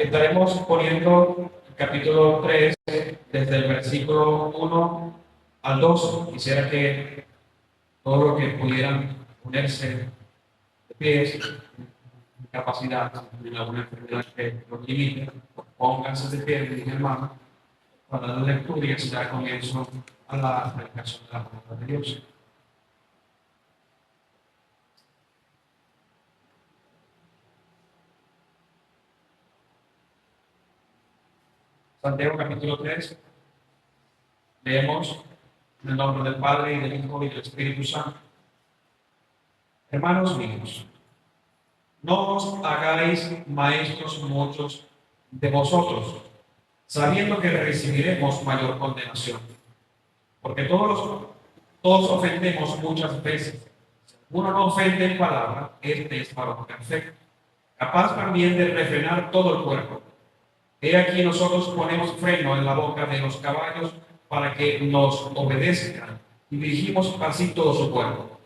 Estaremos poniendo el capítulo 3 desde el versículo 1 al 12. Quisiera que todos los que pudieran ponerse de pies, en capacidad, en alguna enfermedad que los limite, pónganse de pie, mi hermano, para la lectura y así dar comienzo a la predicación de la palabra de Dios. Santiago capítulo 3, leemos en el nombre del Padre y del Hijo y del Espíritu Santo. Hermanos míos, no os hagáis maestros muchos de vosotros, sabiendo que recibiremos mayor condenación. Porque todos ofendemos muchas veces. Si uno no ofende en palabra, este es varón perfecto, capaz también de refrenar todo el cuerpo. He aquí nosotros ponemos freno en la boca de los caballos para que nos obedezcan y dirigimos así todo su cuerpo.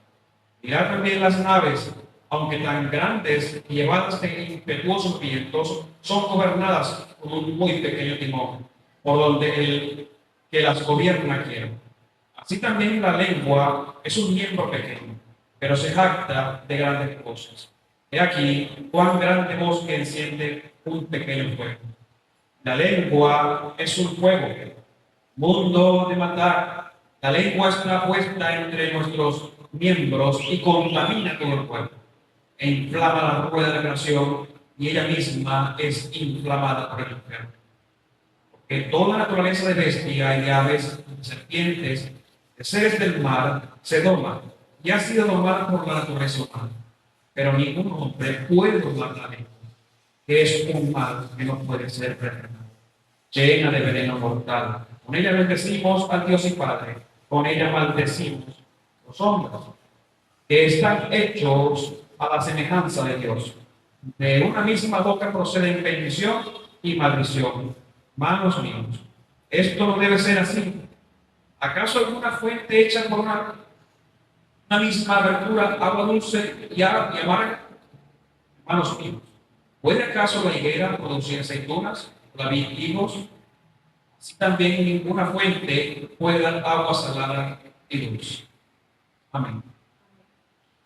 Mirad también las naves, aunque tan grandes y llevadas de impetuosos vientos, son gobernadas con un muy pequeño timón, por donde el que las gobierna quiere. Así también la lengua es un miembro pequeño, pero se jacta de grandes cosas. He aquí cuán grande bosque enciende un pequeño fuego. La lengua es un fuego, mundo de matar. La lengua está puesta entre nuestros miembros y contamina todo el cuerpo, e inflama la rueda de la creación, y ella misma es inflamada por el infierno. Porque toda naturaleza de bestia y de aves, de serpientes, de seres del mar, se doma, y ha sido domada por la naturaleza humana. Pero ningún hombre puede domar la lengua, que es un mal que no puede ser refrenado, llena de veneno mortal. Con ella bendecimos al Dios y Padre, con ella maldecimos los hombres, que están hechos a la semejanza de Dios. De una misma boca proceden bendición y maldición. Hermanos míos, esto no debe ser así. ¿Acaso alguna fuente hecha por una misma abertura, agua dulce y amarga? Hermanos míos, ¿puede acaso la higuera producir aceitunas, la vid higos? Así también ninguna fuente puede dar agua salada y dulce. Amén.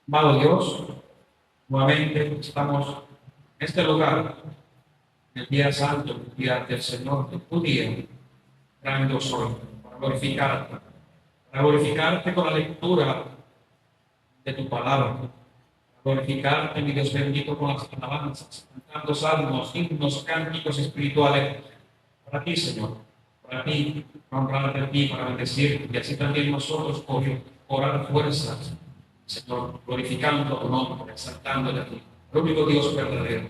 Amado Dios, nuevamente estamos en este lugar, el día santo, el día del Señor, de tu día, grande hoy, para glorificarte con la lectura de tu palabra, para glorificarte, mi Dios bendito, con las alabanzas, cantando salmos, himnos, cánticos espirituales, para ti, Señor, para ti, para honrarte a ti, para bendecirte, y así también nosotros orar fuerzas, Señor, glorificando tu nombre, exaltándote a ti, el único Dios verdadero.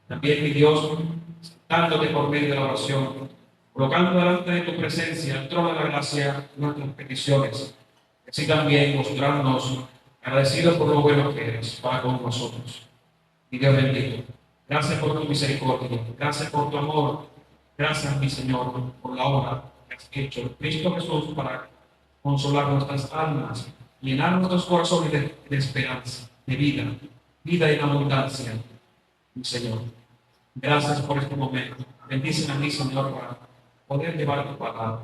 También, mi Dios, exaltándote por medio de la oración, colocando delante de tu presencia, el trono de la gracia, nuestras peticiones, y así también mostrarnos agradecidos por lo bueno que eres para con nosotros. Mi Dios bendito, gracias por tu misericordia, gracias por tu amor, gracias, mi Señor, por la obra que has hecho en Cristo Jesús para consolar nuestras almas, llenar nuestros corazones de esperanza, de vida en abundancia, mi Señor. Gracias por este momento. Bendíceme a mí, Señor, para poder llevar tu palabra.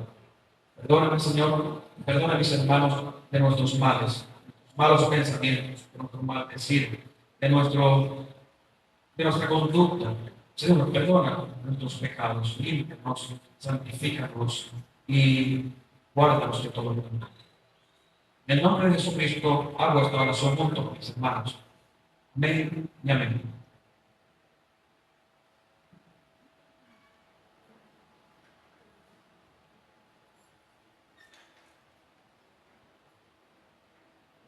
Perdóname, Señor, perdona a mis hermanos de nuestros males, malos pensamientos, de nuestro mal decir, de nuestra conducta. Señor, perdona nuestros pecados, límpianos, santifícanos y guárdanos de todo el mundo. En el nombre de Jesucristo hago esta oración junto con mis hermanos. Amén y amén.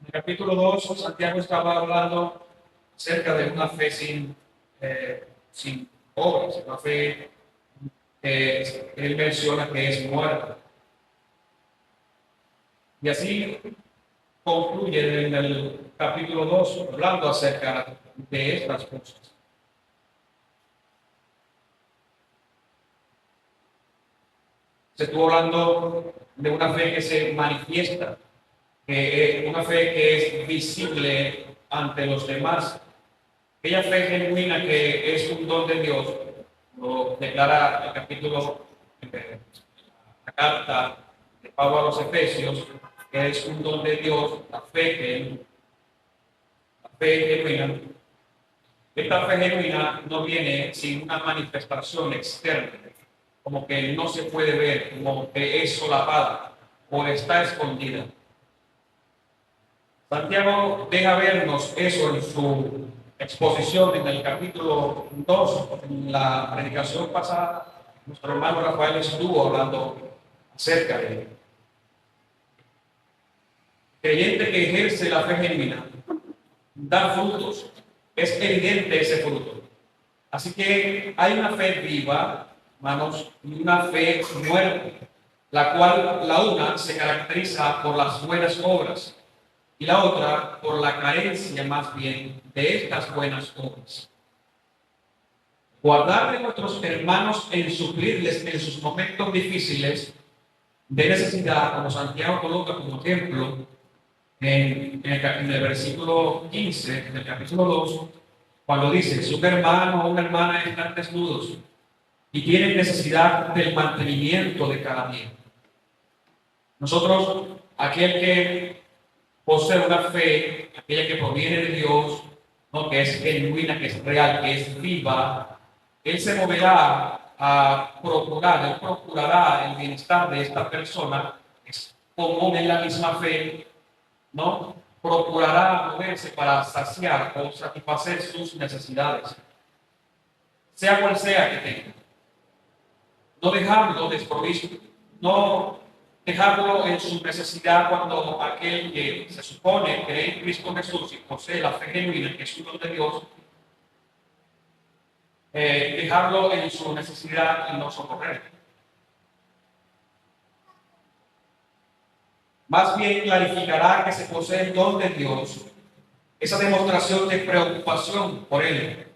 En el capítulo 2, Santiago estaba hablando acerca de una fe sin obras, una fe que él menciona que es muerta. Y así concluye en el capítulo 2 hablando acerca de estas cosas. Se estuvo hablando de una fe que se manifiesta, una fe que es visible ante los demás, aquella fe genuina que es un don de Dios Lo declara el capítulo, la carta de Pablo a los Efesios, que es un don de Dios, la fe genuina. Esta fe genuina no viene sin una manifestación externa, como que no se puede ver, como que es solapada o está escondida. Santiago deja vernos eso en su exposición en el capítulo 2, en la predicación pasada. Nuestro hermano Rafael estuvo hablando acerca de él. Creyente que ejerce la fe genuina da frutos, es evidente ese fruto. Así que hay una fe viva, hermanos, y una fe muerta, la cual la una se caracteriza por las buenas obras y la otra por la carencia más bien de estas buenas obras. Guardar de nuestros hermanos en suplirles en sus momentos difíciles de necesidad, como Santiago coloca como ejemplo en el versículo 15 del capítulo 2, cuando dice: si un hermano o una hermana están desnudos y tienen necesidad del mantenimiento de cada día. Nosotros, aquel que posee una fe, aquella que proviene de Dios, ¿no?, que es genuina, que es real, que es viva, él se moverá a procurar, él procurará el bienestar de esta persona, es común en la misma fe, ¿no? Procurará moverse para saciar o satisfacer sus necesidades, sea cual sea que tenga. No dejarlo desprovisto, no dejarlo en su necesidad cuando aquel que se supone cree en Cristo Jesús y posee la fe genuina, que es un don de Dios, dejarlo en su necesidad y no socorrer. Más bien clarificará que se posee el don de Dios, esa demostración de preocupación por él.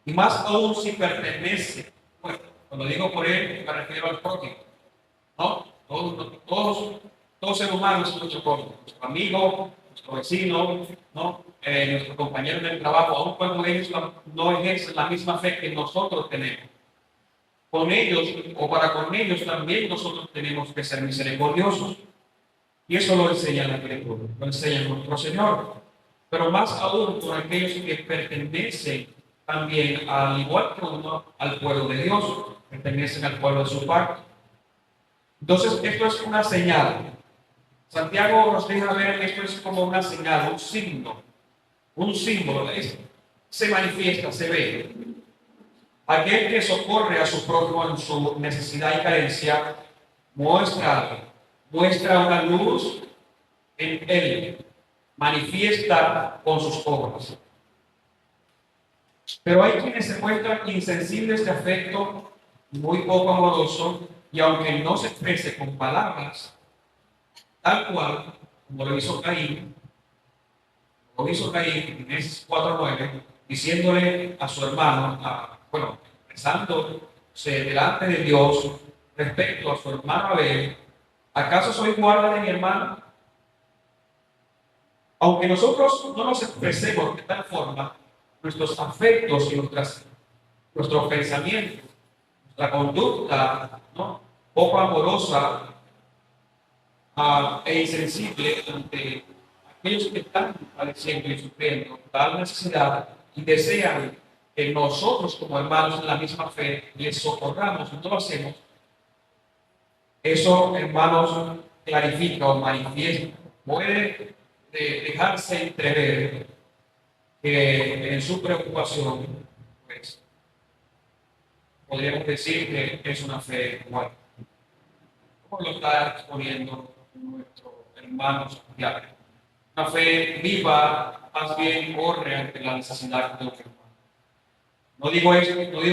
Y más aún si pertenece, bueno, cuando digo por él, me refiero al prójimo, ¿no? Todos ser humanos es nuestro prójimo, nuestro amigo, nuestro vecino, ¿no? Nuestro compañero en el trabajo, aun cuando ellos no ejercen la misma fe que nosotros tenemos. Con ellos, o para con ellos también nosotros tenemos que ser misericordiosos. Y eso lo enseña la Escritura, lo enseña nuestro Señor. Pero más aún por aquellos que pertenecen también, al igual que uno, al pueblo de Dios, pertenecen al pueblo de su pacto. Entonces, esto es una señal. Santiago nos deja ver que esto es como una señal, un símbolo. Se manifiesta, se ve. Aquel que socorre a su prójimo en su necesidad y carencia muestra una luz en él, manifiesta con sus obras. Pero hay quienes se muestran insensibles de afecto, muy poco amorosos, y aunque no se exprese con palabras, tal cual como lo hizo Caín en Génesis 4:9, diciéndole a su hermano, expresándose delante de Dios respecto a su hermano Abel: ¿acaso soy guarda de mi hermano? Aunque nosotros no nos expresemos de tal forma, nuestros afectos y nuestros pensamientos, nuestra conducta, ¿no?, poco amorosa e insensible ante aquellos que están padeciendo y sufriendo tal necesidad y desean que nosotros como hermanos en la misma fe les socorramos y no lo hacemos, eso, hermanos, clarifica o manifiesta, puede dejarse entrever que en su preocupación, pues, podríamos decir que es una fe muerta, como lo está exponiendo nuestro hermano Santiago. Una fe viva, más bien corre ante la necesidad de un hermano. No digo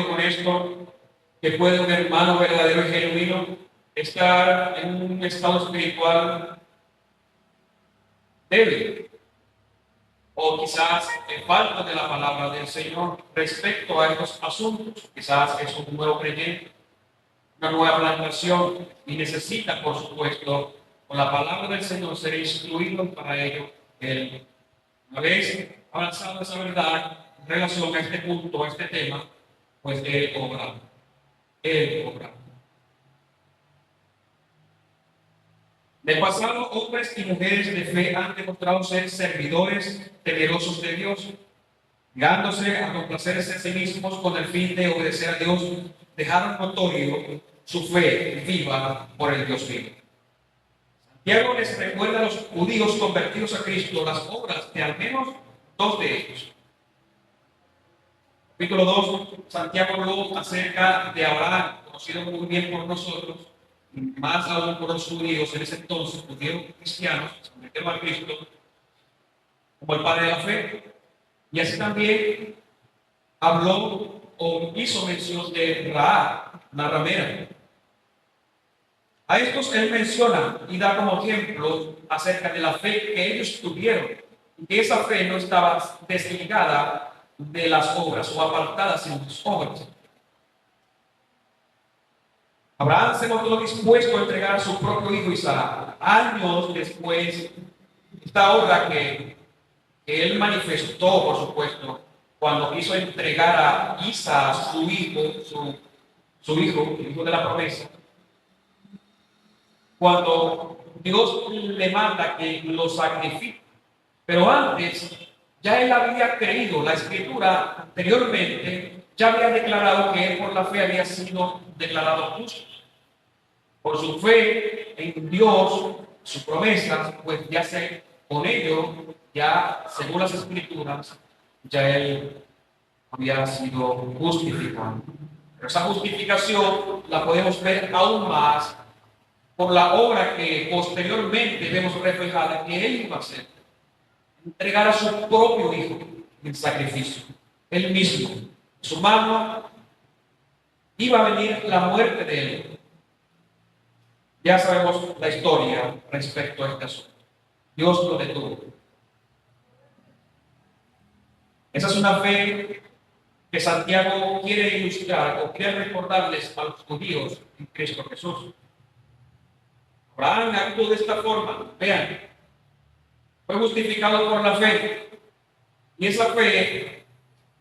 con esto que puede un hermano verdadero y genuino estar en un estado espiritual débil, o quizás en falta de la palabra del Señor respecto a estos asuntos. Quizás es un nuevo creyente, una nueva plantación, y necesita, por supuesto, con la palabra del Señor ser instruido para ello. Una vez avanzado esa verdad en relación a este punto, a este tema, pues Él obra. Él obra. De pasado, hombres y mujeres de fe han demostrado ser servidores temerosos de Dios, negándose a complacerse a sí mismos con el fin de obedecer a Dios, dejaron notorio su fe viva por el Dios vivo. Santiago les recuerda a los judíos convertidos a Cristo las obras de al menos dos de ellos. Capítulo 2, Santiago habló acerca de Abraham, conocido muy bien por nosotros, más aún por los judíos en ese entonces, judíos cristianos, que se convirtieron a Cristo como el padre de la fe. Y así también habló o hizo mención de Rahab, la ramera. A estos él menciona y da como ejemplo acerca de la fe que ellos tuvieron, y que esa fe no estaba desligada de las obras o apartadas en las obras. Abraham se mostró dispuesto a entregar a su propio hijo Isaac. Años después, esta obra que él manifestó, por supuesto, cuando quiso entregar a Isaac, su hijo, el hijo de la promesa, cuando Dios le manda que lo sacrifique. Pero antes, ya él había creído, la Escritura anteriormente ya había declarado que él por la fe había sido declarado justo. Por su fe en Dios, sus promesas, pues ya con ello, ya según las Escrituras, ya él había sido justificado. Pero esa justificación la podemos ver aún más por la obra que posteriormente vemos reflejada que él iba a hacer. Entregar a su propio hijo en sacrificio. Él mismo, su mano, iba a venir la muerte de él. Ya sabemos la historia respecto a este asunto. Dios lo detuvo. Esa es una fe que Santiago quiere ilustrar o quiere recordarles a los judíos en Cristo Jesús. Abraham actuó de esta forma. Vean, fue justificado por la fe. Y esa fe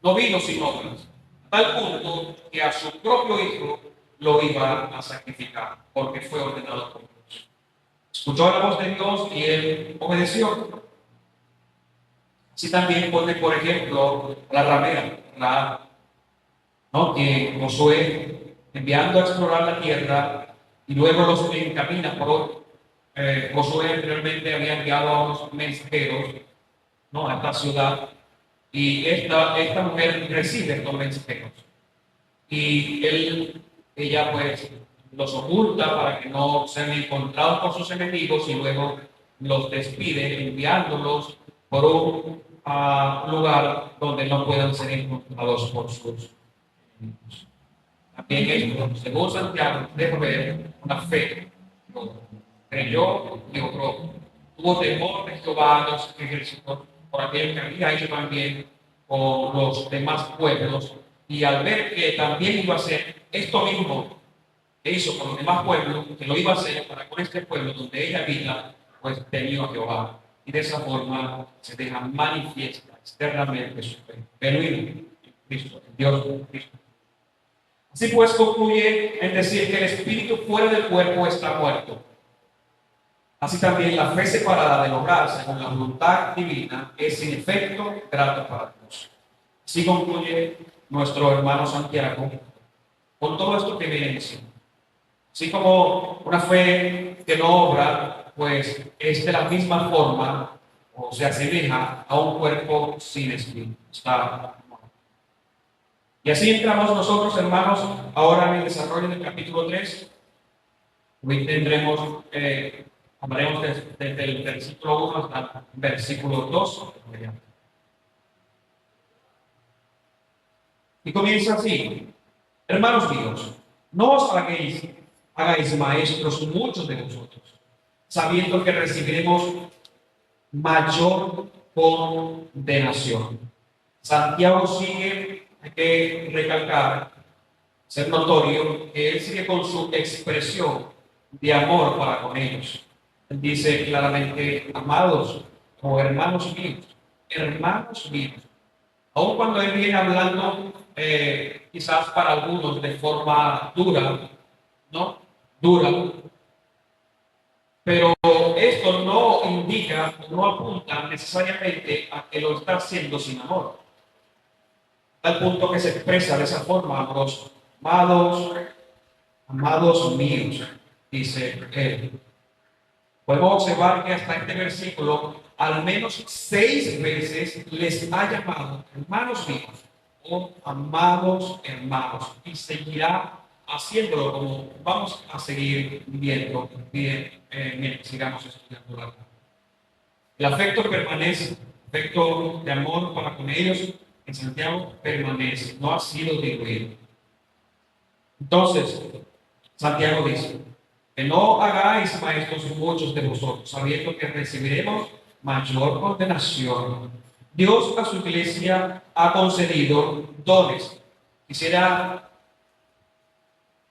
no vino sin obras, a tal punto que a su propio hijo lo iba a sacrificar, porque fue ordenado por Dios. Escuchó la voz de Dios y él obedeció. Así también pone, por ejemplo, la ramera, ¿no? Que Josué, enviando a explorar la tierra, y luego los encamina por Josué anteriormente había enviado a unos mensajeros, ¿no? A esta ciudad, y esta mujer recibe estos mensajeros. Y ella pues los oculta para que no sean encontrados por sus enemigos y luego los despide enviándolos por un lugar donde no puedan ser encontrados por sus enemigos. También esto, según Santiago, debe ver una fe. Creyó y obró. Tuvo temor de Jehová, los ejércitos, por aquel que había hecho también con los demás pueblos. Y al ver que también iba a hacer esto mismo que hizo con los demás pueblos, que lo iba a hacer para con este pueblo donde ella habita, pues temió a Jehová. Y de esa forma se deja manifiesta externamente su fe. Genuino en Cristo, en Dios en Cristo. Así pues concluye en decir que el espíritu fuera del cuerpo está muerto. Así también la fe separada del obrar según la voluntad divina es sin efecto grato para Dios. Así concluye nuestro hermano Santiago con todo esto que viene diciendo. Así como una fe que no obra, pues es de la misma forma o se asemeja a un cuerpo sin espíritu. Está. Y así entramos nosotros, hermanos, ahora en el desarrollo del capítulo 3. Hoy tendremos, hablaremos desde el versículo 1 hasta el versículo 2. Y comienza así: hermanos míos, no os hagáis maestros muchos de vosotros, sabiendo que recibiremos mayor condenación. Santiago sigue, hay que recalcar, ser notorio, que él sigue con su expresión de amor para con ellos. Él dice claramente, amados o hermanos míos, aun cuando él viene hablando quizás para algunos de forma dura, ¿no? Dura, pero esto no indica, no apunta necesariamente a que lo está haciendo sin amor. Al punto que se expresa de esa forma, amados, amados míos, dice él. Podemos observar que hasta este versículo, al menos 6 veces les ha llamado hermanos míos o amados hermanos, y seguirá haciéndolo, como vamos a seguir viendo bien mientras sigamos estudiando la palabra. El afecto permanece, el afecto de amor para con ellos en Santiago permanece, no ha sido diluido. Entonces, Santiago dice: que no hagáis maestros muchos de vosotros, sabiendo que recibiremos mayor condenación. Dios a su iglesia ha concedido dones. Quisiera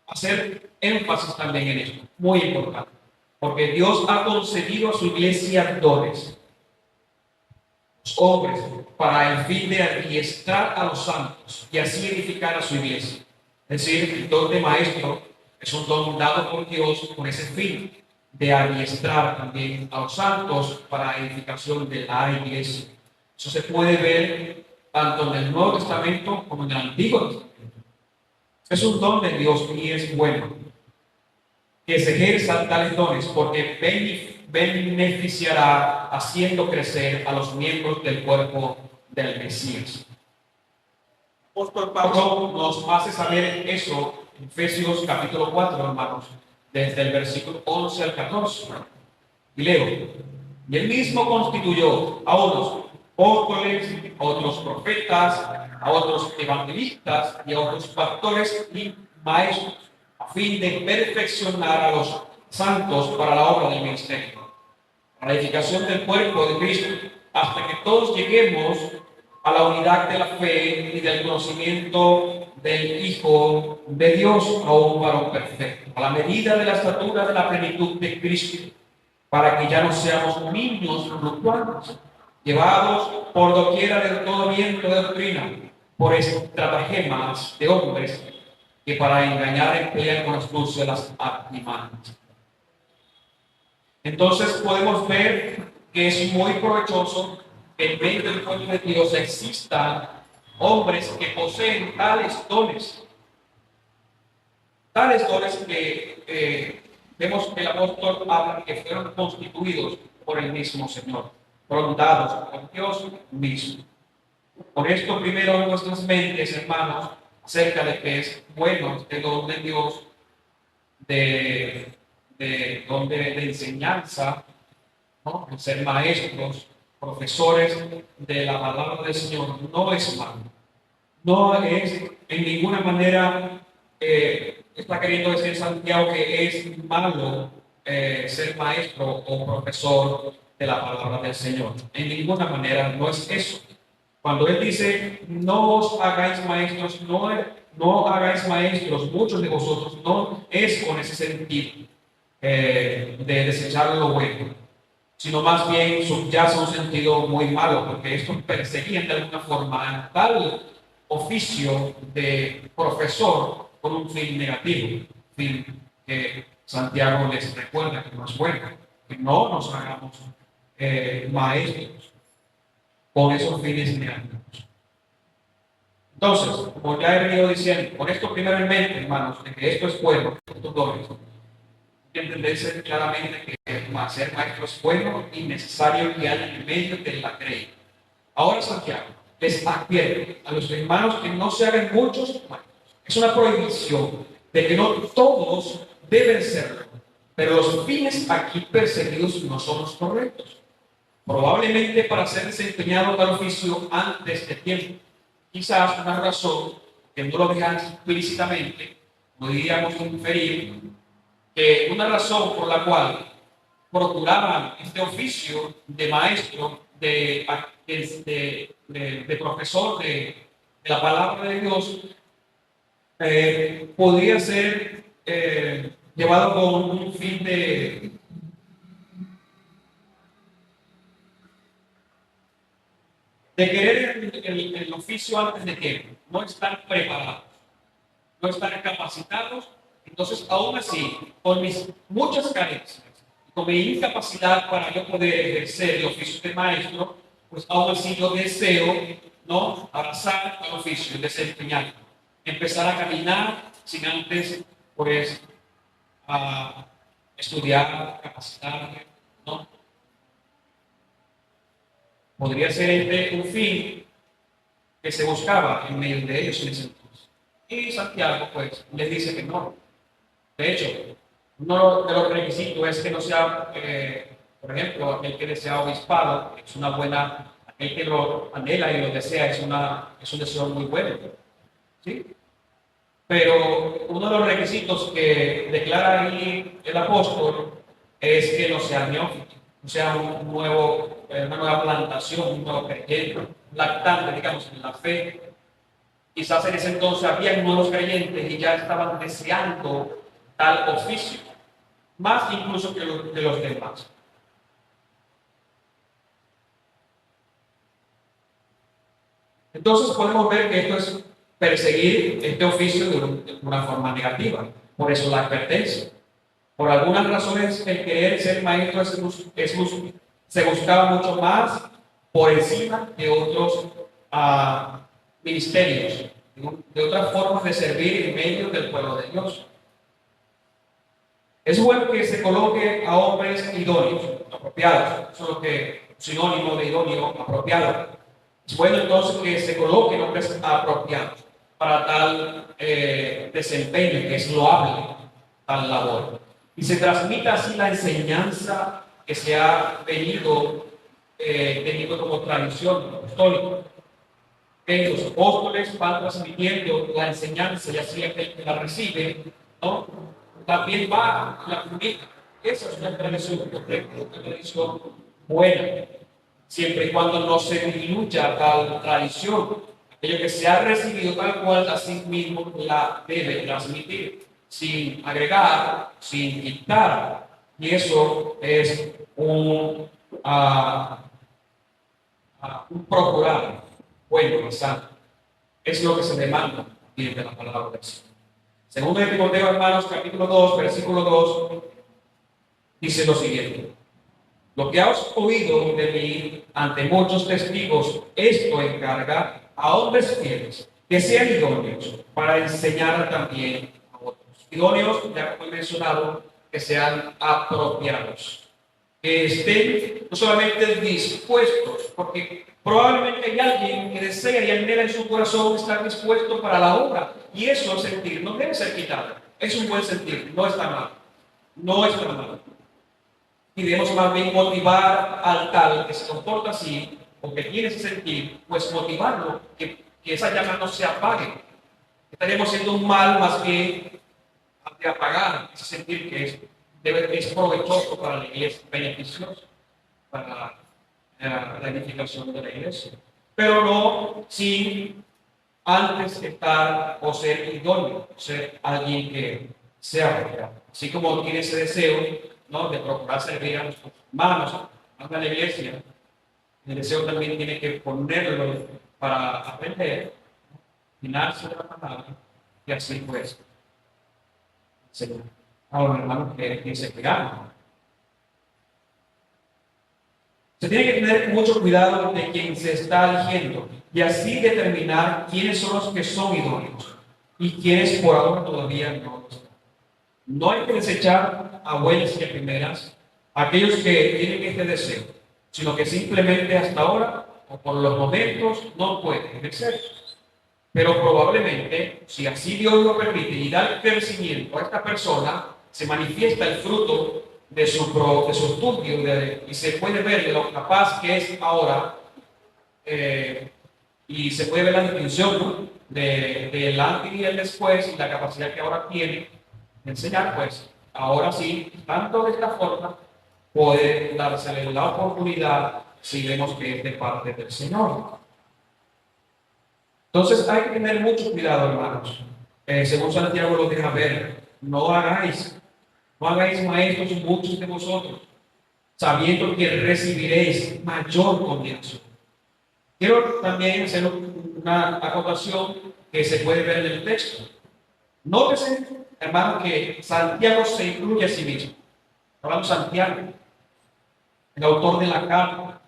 hacer énfasis también en esto, muy importante, porque Dios ha concedido a su iglesia dones, los hombres, para el fin de adiestrar a los santos y así edificar a su iglesia. Es decir, el don de maestro es un don dado por Dios con ese fin de adiestrar también a los santos para edificación de la iglesia. Eso se puede ver tanto en el Nuevo Testamento como en el Antiguo Testamento. Es un don de Dios y es bueno que se ejerzan tales dones, porque beneficiará haciendo crecer a los miembros del cuerpo del Mesías. El apóstol Pablo nos hace saber eso en Efesios capítulo 4, hermanos, desde el versículo 11 al 14. Y leo: y él mismo constituyó a unos apóstoles, a otros profetas, a otros evangelistas y a otros pastores y maestros, a fin de perfeccionar a los santos para la obra del ministerio, para la edificación del cuerpo de Cristo, hasta que todos lleguemos a la unidad de la fe y del conocimiento del Hijo de Dios, a un varón perfecto, a la medida de la estatura de la plenitud de Cristo, para que ya no seamos niños fluctuantes, llevados por doquiera de todo viento de doctrina, por estratagemas de hombres que para engañar emplean con astucia las artimañas. Entonces podemos ver que es muy provechoso que en medio del pueblo de Dios existan hombres que poseen tales dones que vemos que el apóstol habla que fueron constituidos por el mismo Señor, fueron dados por Dios mismo. Por esto primero en nuestras mentes, hermanos, acerca de que es bueno este don de Dios, de enseñanza, ¿no? Ser maestros, profesores de la palabra del Señor, no es malo. No es en ninguna manera, está queriendo decir Santiago que es malo ser maestro o profesor de la palabra del Señor. En ninguna manera no es eso. Cuando él dice, no os hagáis maestros, no hagáis maestros, muchos de vosotros, no es con ese sentido de desechar lo bueno, sino más bien subyace un sentido muy malo, porque estos perseguían de alguna forma tal oficio de profesor con un fin negativo, fin que Santiago les recuerda que no es bueno, que no nos hagamos maestros con esos fines negativos. Entonces, como ya he venido diciendo, con esto primero en mente, hermanos, de que esto es bueno, estos dones, entenderse claramente que ser maestro es bueno y necesario que haya en medio de la creencia. Ahora Santiago les advierte a los hermanos que no se hagan muchos maestros. Es una prohibición de que no todos deben serlo, pero los fines aquí perseguidos no son los correctos. Probablemente para ser desempeñado tal oficio antes de tiempo. Quizás una razón que no lo dejan explícitamente, podríamos inferir que una razón por la cual procuraban este oficio de maestro, de profesor de la palabra de Dios, podría ser llevado con un fin de querer el oficio antes de tiempo, no están preparados. no están capacitados. Entonces, aún así, con mis muchas carencias, con mi incapacidad para yo poder ejercer el oficio de maestro, pues aún así yo deseo, ¿no?, abrazar el oficio, desempeñarlo, empezar a caminar sin antes, pues, a estudiar, capacitarme, ¿no? Podría ser un fin que se buscaba en medio de ellos en ese entonces. Y Santiago, pues, les dice que no. De hecho, uno de los requisitos es que no sea, por ejemplo, aquel que desea obispado, es una buena, aquel que lo anhela y lo desea, es un deseo muy bueno, ¿sí? Pero uno de los requisitos que declara ahí el apóstol es que no sea neófito, no sea una nueva plantación, un nuevo creyente, un lactante, digamos, en la fe. Quizás en ese entonces había nuevos creyentes y ya estaban deseando tal oficio, más incluso que los demás. Entonces podemos ver que esto es perseguir este oficio de una forma negativa. Por eso la advertencia. Por algunas razones el querer ser maestro se buscaba mucho más por encima de otros ministerios, de otras formas de servir en medio del pueblo de Dios. Es bueno que se coloque a hombres idóneos, apropiados. Eso es lo que sinónimo de idóneo, apropiado. Es bueno entonces que se coloquen hombres apropiados para tal desempeño que es loable, tal labor. Y se transmita así la enseñanza que se ha venido teniendo como tradición apostólica. Que los apóstoles van transmitiendo la enseñanza y así aquel que la recibe, ¿no?, también va a la comunidad. Esa es una tradición correcta, una tradición buena, siempre y cuando no se diluya tal tradición. Aquello que se ha recibido tal cual, así mismo la debe transmitir, sin agregar, sin quitar. Y eso es un procurar bueno y santo. Es lo que se demanda de la palabra de Dios. Segundo de Timoteo, hermanos, capítulo 2, versículo 2, dice lo siguiente: lo que has oído de mí ante muchos testigos, esto encarga a hombres fieles que sean idóneos para enseñar también a otros. Idóneos, ya como he mencionado, que sean apropiados, que estén no solamente dispuestos, porque probablemente hay alguien que desea y anhela en su corazón estar dispuesto para la obra, y eso sentir no debe ser quitado. Es un buen sentir, no está mal, no está mal. Y debemos más bien motivar al tal que se comporta así, o que tiene ese sentir, pues motivarlo, que esa llama no se apague. Estaremos haciendo un mal más bien de apagar ese sentir que es provechoso para la iglesia, beneficioso para la edificación de la iglesia. Pero no sin antes estar o ser idóneo, ser alguien que sea apropiado. Así como tiene ese deseo, ¿no?, de procurar servir a los hermanos, a la iglesia, el deseo también tiene que ponerlo para aprender, llenarse de la palabra y así pues, Señor. Ahora, hermanos, que se cuidan. Se tiene que tener mucho cuidado de quien se está eligiendo y así determinar quiénes son los que son idóneos y quiénes por ahora todavía no lo están. No hay que desechar a buenas y a primeras aquellos que tienen este deseo, sino que simplemente hasta ahora o por los momentos no pueden ejercer. Pero probablemente, si así Dios lo permite y da el crecimiento a esta persona, se manifiesta el fruto de su estudio y se puede ver de lo capaz que es ahora, y se puede ver la distinción, ¿no?, del antes y el después y la capacidad que ahora tiene de enseñar. Pues ahora sí, tanto de esta forma, puede dársele la oportunidad si vemos que es de parte del Señor. Entonces hay que tener mucho cuidado, hermanos. Según Santiago lo deja ver, no hagáis maestros muchos de vosotros, sabiendo que recibiréis mayor condenación. Quiero también hacer una acotación que se puede ver en el texto. Nótese, hermano, que Santiago se incluye a sí mismo. Hablamos Santiago, el autor de la carta,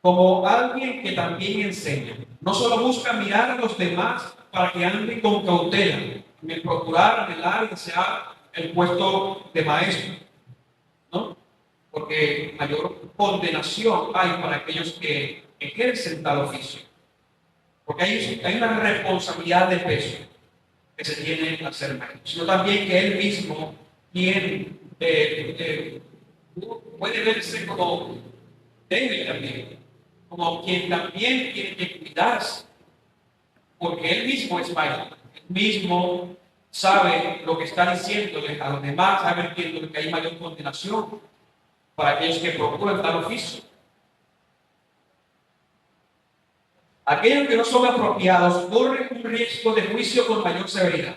como alguien que también enseña. No solo busca mirar a los demás para que anden con cautela, en el procurar, anhelar y desear el puesto de maestro, ¿no? Porque mayor condenación hay para aquellos que ejercen tal oficio. Porque hay una responsabilidad de peso que se tiene al ser maestro, sino también que él mismo tiene, puede verse como débil también, como quien también tiene que cuidarse, porque él mismo es maestro, él mismo sabe lo que está diciéndole a los demás, sabe que hay mayor condenación para aquellos que procuran tal oficio. Aquellos que no son apropiados corren un riesgo de juicio con mayor severidad.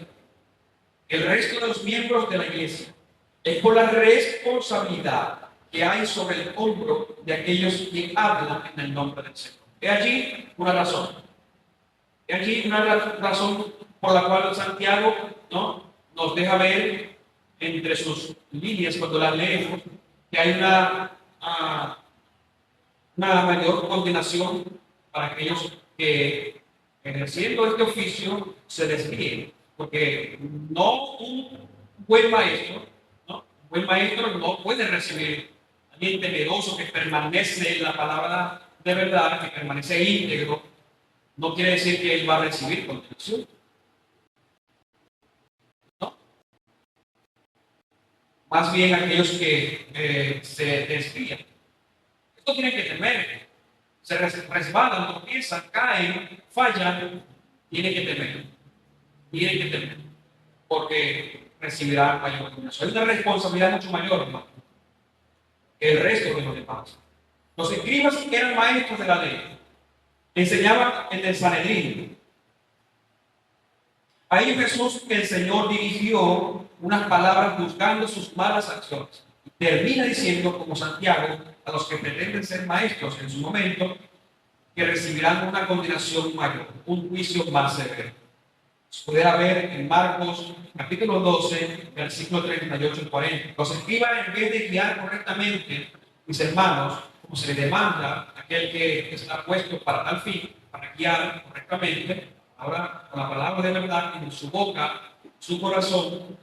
El resto de los miembros de la iglesia es por la responsabilidad que hay sobre el hombro de aquellos que hablan en el nombre del Señor. He allí una razón. He allí una razón por la cual Santiago, ¿no?, nos deja ver entre sus líneas cuando las leemos que hay una mayor condenación para aquellos que ejerciendo este oficio se desvíen, porque no un buen maestro, ¿no? Un buen maestro no puede recibir a alguien temeroso que permanece en la palabra de verdad, que permanece íntegro, no quiere decir que él va a recibir condenación, ¿no? Más bien aquellos que se desvían. Esto tienen que temer. Se resbalan, tropiezan, caen, fallan, tienen que temer. Tienen que temer. Porque recibirán mayor condenación. Hay una responsabilidad mucho mayor, hermano, que el resto de los demás. Los escribas eran maestros de la ley. Enseñaban en el Sanedrín. A ellos Jesús, el Señor, dirigió unas palabras buscando sus malas acciones. Termina diciendo, como Santiago, a los que pretenden ser maestros en su momento, que recibirán una condenación mayor, un juicio más severo. Se pudiera ver en Marcos capítulo 12, versículo 38 y 40. Los escribas, en vez de guiar correctamente, mis hermanos, como se le demanda a aquel que está puesto para tal fin, para guiar correctamente, ahora con la palabra de verdad en su boca, su corazón,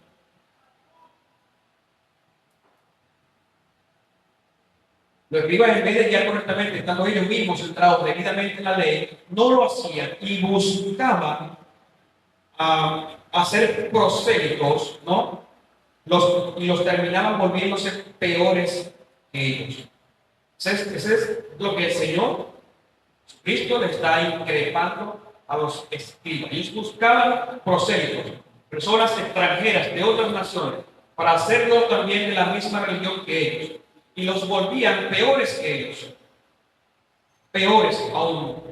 los escribas, en vez de guiar correctamente, estando ellos mismos centrados debidamente en la ley, no lo hacían y buscaban hacer prosélitos, ¿no? Y los terminaban volviéndose peores que ellos. Ese es lo que el Señor Cristo le está increpando a los escribas. Ellos buscaban prosélitos, personas extranjeras de otras naciones, para hacerlo también de la misma religión que ellos. Y los volvían peores que ellos. Peores aún.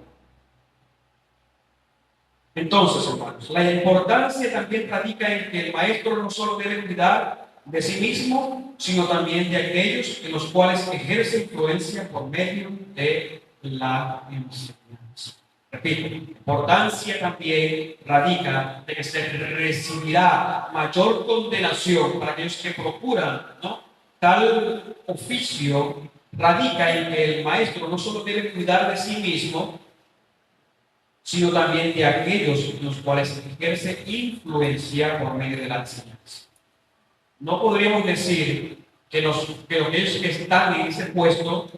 Entonces, hermanos, la importancia también radica en que el maestro no solo debe cuidar de sí mismo, sino también de aquellos en los cuales ejerce influencia por medio de la enseñanza. Repito, la importancia también radica de que se recibirá mayor condenación para aquellos que procuran, ¿no?, tal oficio. Radica en que el maestro no solo debe cuidar de sí mismo, sino también de aquellos en los cuales ejerce influencia por medio de la enseñanza. No podríamos decir que aquellos que están en ese puesto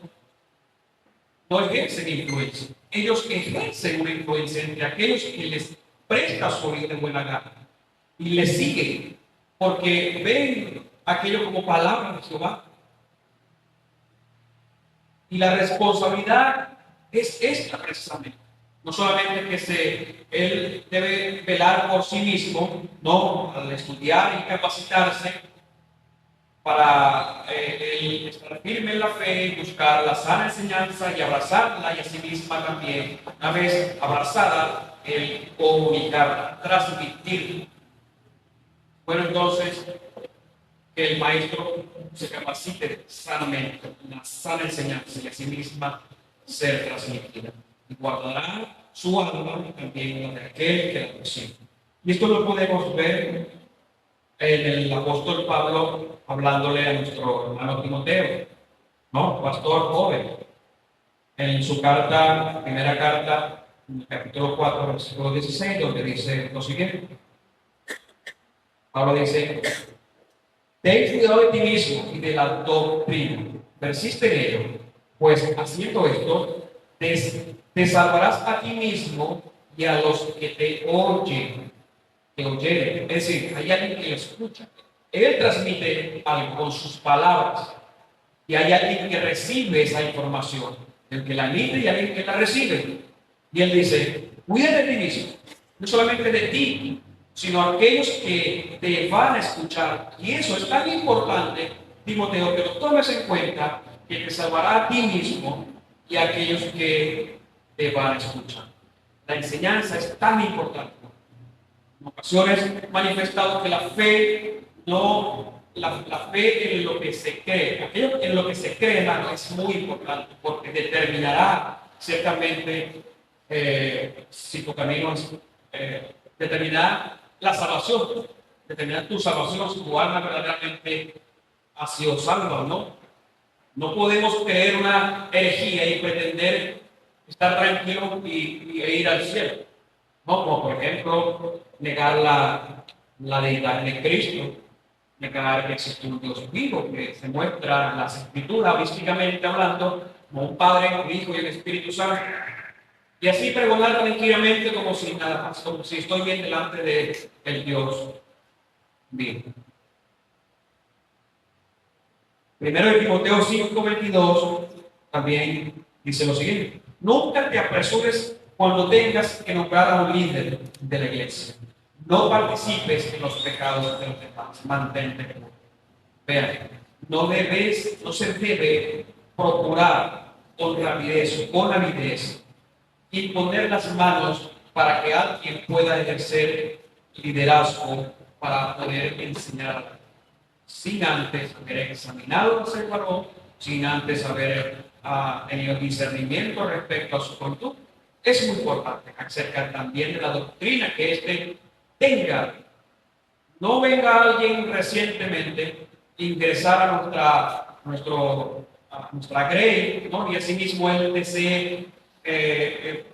no ejercen influencia. Ellos ejercen una influencia entre aquellos que les presta su oído de buena gana y les siguen porque ven aquello como palabra de Jehová. Y la responsabilidad es esta precisamente. No solamente que él debe velar por sí mismo, no, al estudiar y capacitarse para estar firme en la fe, buscar la sana enseñanza y abrazarla, y a sí misma también, una vez abrazada, el comunicarla, transmitirla. Bueno, entonces, que el maestro se capacite sanamente en la sana enseñanza y a sí misma ser transmitida. Y guardará su alma y también la de aquel que la recibe. Y esto lo podemos ver en el apóstol Pablo hablándole a nuestro hermano Timoteo, ¿no? Pastor joven, en su carta, primera carta, en el capítulo 4, versículo 16, donde dice lo siguiente. Pablo dice: ten cuidado de ti mismo y de la doctrina, persiste en ello, pues haciendo esto, te salvarás a ti mismo y a los que te oyen. Es decir, hay alguien que le escucha. Él transmite algo con sus palabras y hay alguien que recibe esa información, el que la emite y alguien que la recibe. Y él dice: cuida de ti mismo, no solamente de ti, sino aquellos que te van a escuchar. Y eso es tan importante, Timoteo, que lo tomes en cuenta, que te salvará a ti mismo y a aquellos que te van a escuchar. La enseñanza es tan importante. En ocasiones he manifestado que la fe no, la fe en lo que se cree, aquello en lo que se cree, hermano, es muy importante porque determinará ciertamente si tu camino es, determinará la salvación, determinará tu salvación, si tu alma verdaderamente ha sido salva o no. No podemos creer una herejía y pretender estar tranquilo e ir al cielo. No, como por ejemplo, negar la deidad de Cristo, negar que existe un Dios vivo que se muestra en las Escrituras, místicamente hablando, como un Padre, un Hijo y un Espíritu Santo. Y así pregonar tranquilamente como si nada, como si estoy bien delante de el Dios vivo. Primero de Timoteo 5:22 también dice lo siguiente: nunca te apresures cuando tengas que nombrar a un líder de la iglesia. No participes en los pecados de los demás. Mantente puro. Vean, no se debe procurar con rapidez, con avidez, imponer las manos para que alguien pueda ejercer liderazgo, para poder enseñar, sin antes haber examinado a ese varón, sin antes haber tenido discernimiento respecto a su conducta. Es muy importante acerca también de la doctrina que éste tenga. No venga alguien recientemente ingresar a nuestra grey, ¿no? Y asimismo él desee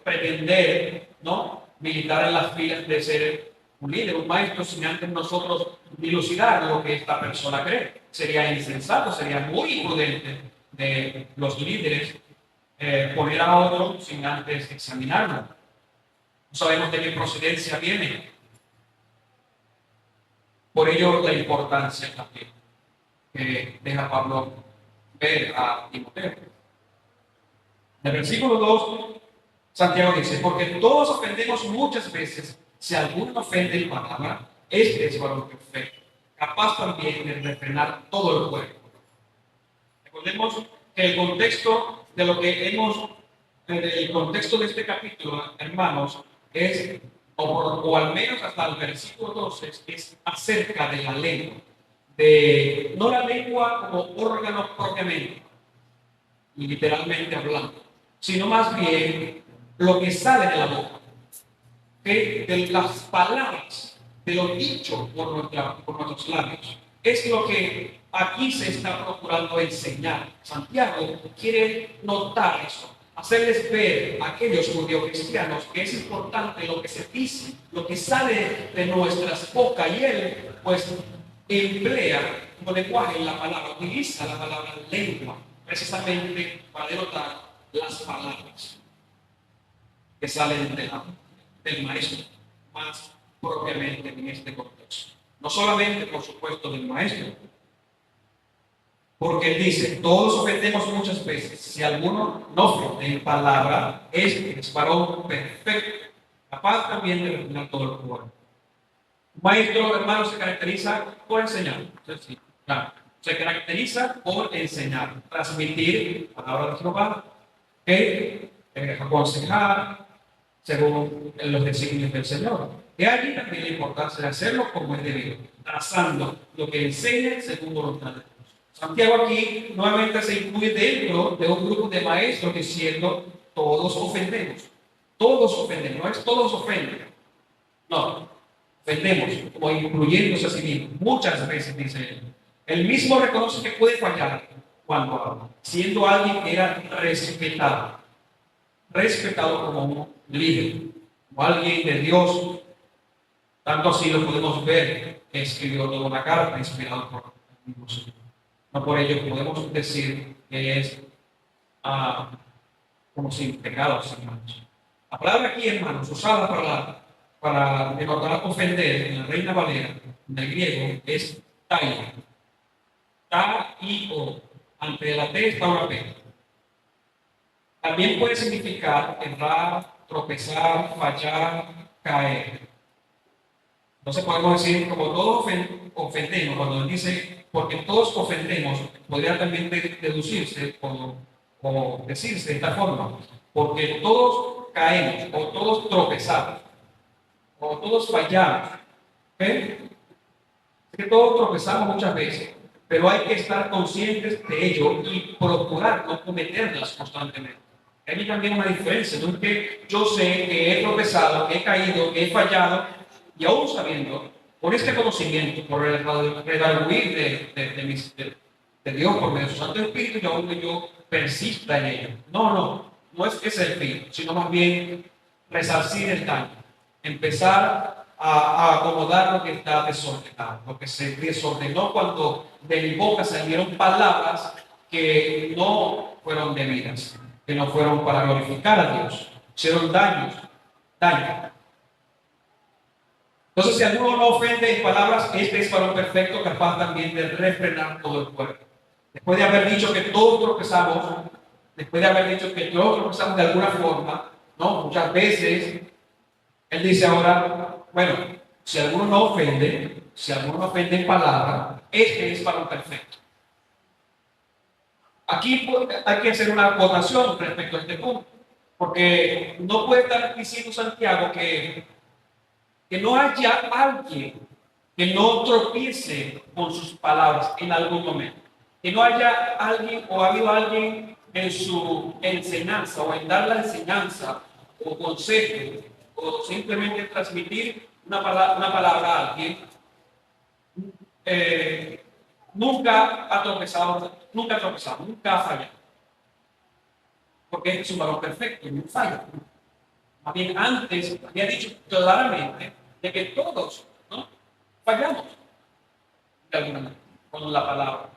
pretender, ¿no?, militar en las filas de ser un líder, un maestro, sin antes nosotros dilucidar lo que esta persona cree. Sería insensato, sería muy imprudente de los líderes poner a otro sin antes examinarlo. No sabemos de qué procedencia viene. Por ello la importancia también que deja Pablo ver a Timoteo. En el versículo 2, Santiago dice: porque todos ofendemos muchas veces. Si alguno ofende en palabra, este es varón perfecto, capaz también de refrenar todo el cuerpo. Recordemos que el contexto de lo que el contexto de este capítulo, hermanos, es, o al menos hasta el versículo 12, es acerca de la lengua. No la lengua como órgano propiamente, literalmente hablando, sino más bien lo que sale de la boca, de las palabras, de lo dicho por nuestros labios. Es lo que aquí se está procurando enseñar. Santiago quiere notar eso, hacerles ver a aquellos judíos cristianos que es importante lo que se dice, lo que sale de nuestras bocas, y él pues emplea como lenguaje la palabra, utiliza la palabra lengua precisamente para denotar las palabras que salen del maestro, más propiamente en este contexto. No solamente, por supuesto, del maestro, porque él dice: todos ofendemos muchas veces. Si alguno no ofende en palabra, este es varón perfecto, capaz también de refrenar todo el cuerpo. Un maestro, hermano, se caracteriza por enseñar. Sí, claro. Se caracteriza por enseñar, transmitir palabra de Jehová, aconsejar según los designios del Señor. De allí también la importancia de hacerlo como es debido, trazando lo que enseña según voluntad de Dios. Santiago aquí nuevamente se incluye dentro de un grupo de maestros diciendo: todos ofendemos. Todos ofenden, no es todos ofenden. No. ofendemos, como incluyéndose a sí mismo. Muchas veces, dice él. Él mismo reconoce que puede fallar cuando habla, siendo alguien que era respetado como un líder, como alguien de Dios. Tanto así lo podemos ver que escribió toda una carta inspirada por el mismo Señor. No por ello podemos decir que es como sin pecado, sin mancha. La palabra aquí, hermanos, usada para denotar ofender en la Reina Valera, en el griego, es taio. Ta-I-O. Ante la T está una P. También puede significar errar, tropezar, fallar, caer. Entonces podemos decir, como todos ofendemos, cuando él dice, porque todos ofendemos, podría también deducirse o decirse de esta forma, porque todos caemos, o todos tropezamos, o todos fallamos. ¿Ok? Es que todos tropezamos muchas veces, pero hay que estar conscientes de ello y procurar no cometerlas constantemente. Hay también una diferencia, no es que yo sé que he tropezado, que he caído, que he fallado, y aún sabiendo, por este conocimiento, por el redarguir de Dios, por medio de su Santo Espíritu, y aún que yo persista en ello. No es ese el fin, sino más bien resarcir el daño, empezar a acomodar lo que está desordenado, lo que se desordenó cuando de mi boca salieron palabras que no fueron debidas, que no fueron para glorificar a Dios, hicieron daño. Entonces, si alguno no ofende en palabras, este es varón perfecto, capaz también de refrenar todo el cuerpo. Después de haber dicho que todos tropezamos, después de haber dicho que todos tropezamos de alguna forma, ¿no? Muchas veces, él dice ahora, bueno, si alguno no ofende, en palabra, este es varón perfecto. Aquí hay que hacer una acotación respecto a este punto, porque no puede estar diciendo Santiago que no haya alguien que no tropiece con sus palabras en algún momento, que no haya alguien o ha habido alguien en su enseñanza o en dar la enseñanza o consejo o simplemente transmitir una palabra a alguien, nunca ha tropezado, nunca ha fallado, porque este es un varón perfecto, no falla. Más bien antes había dicho claramente de que todos, ¿no?, fallamos de alguna manera con la palabra.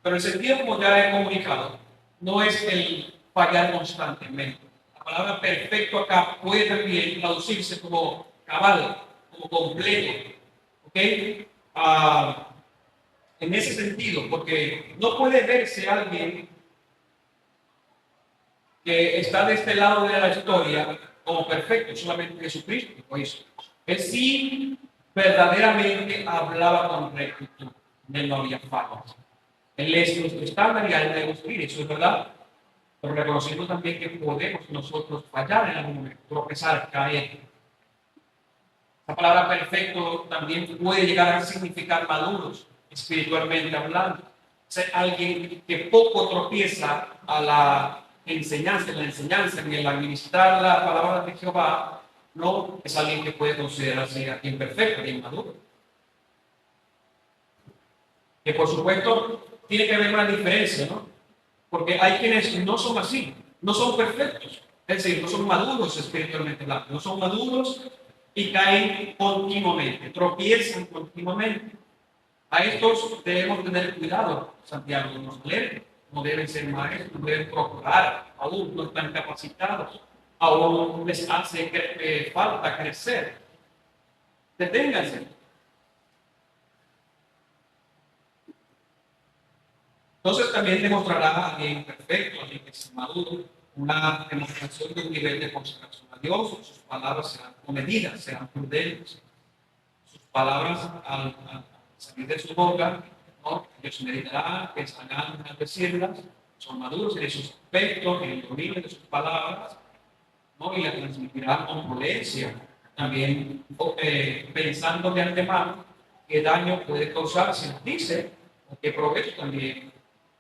Pero el sentido, como ya he comunicado, no es el fallar constantemente. La palabra perfecto acá puede también traducirse como cabal, como completo. ¿Ok? En ese sentido, porque no puede verse alguien que está de este lado de la historia como perfecto, solamente Jesucristo lo hizo. Él sí verdaderamente hablaba con rectitud, él no había fallas. Él es nuestro estándar y a él debemos seguir, eso es verdad, pero reconociendo también que podemos nosotros fallar en algún momento, tropezar, caer. La palabra perfecto también puede llegar a significar maduros, espiritualmente hablando. Ser alguien que poco tropieza a la enseñanza, en el administrar la palabra de Jehová, no es alguien que puede considerarse imperfecto, inmaduro. Que por supuesto tiene que haber una diferencia, ¿no? Porque hay quienes no son así, no son perfectos, es decir, no son maduros espiritualmente hablando, no son maduros y caen continuamente, tropiezan continuamente. A estos debemos tener cuidado, Santiago nos lee, no deben ser maestros, no deben procurar, aún no están capacitados, aún les hace falta crecer. Deténganse. Entonces también demostrará a alguien perfecto, a alguien que es maduro, una demostración de un nivel de consagración a Dios. Sus palabras serán comedidas, serán prudentes. Sus palabras al salir de su boca, ¿no?, ellos meditarán, pensarán al decirlas, son maduros en sus aspectos, en el dominio de sus palabras, ¿no?, y las transmitirán con prudencia, también pensando de antemano qué daño puede causar si las dice, o qué provecho también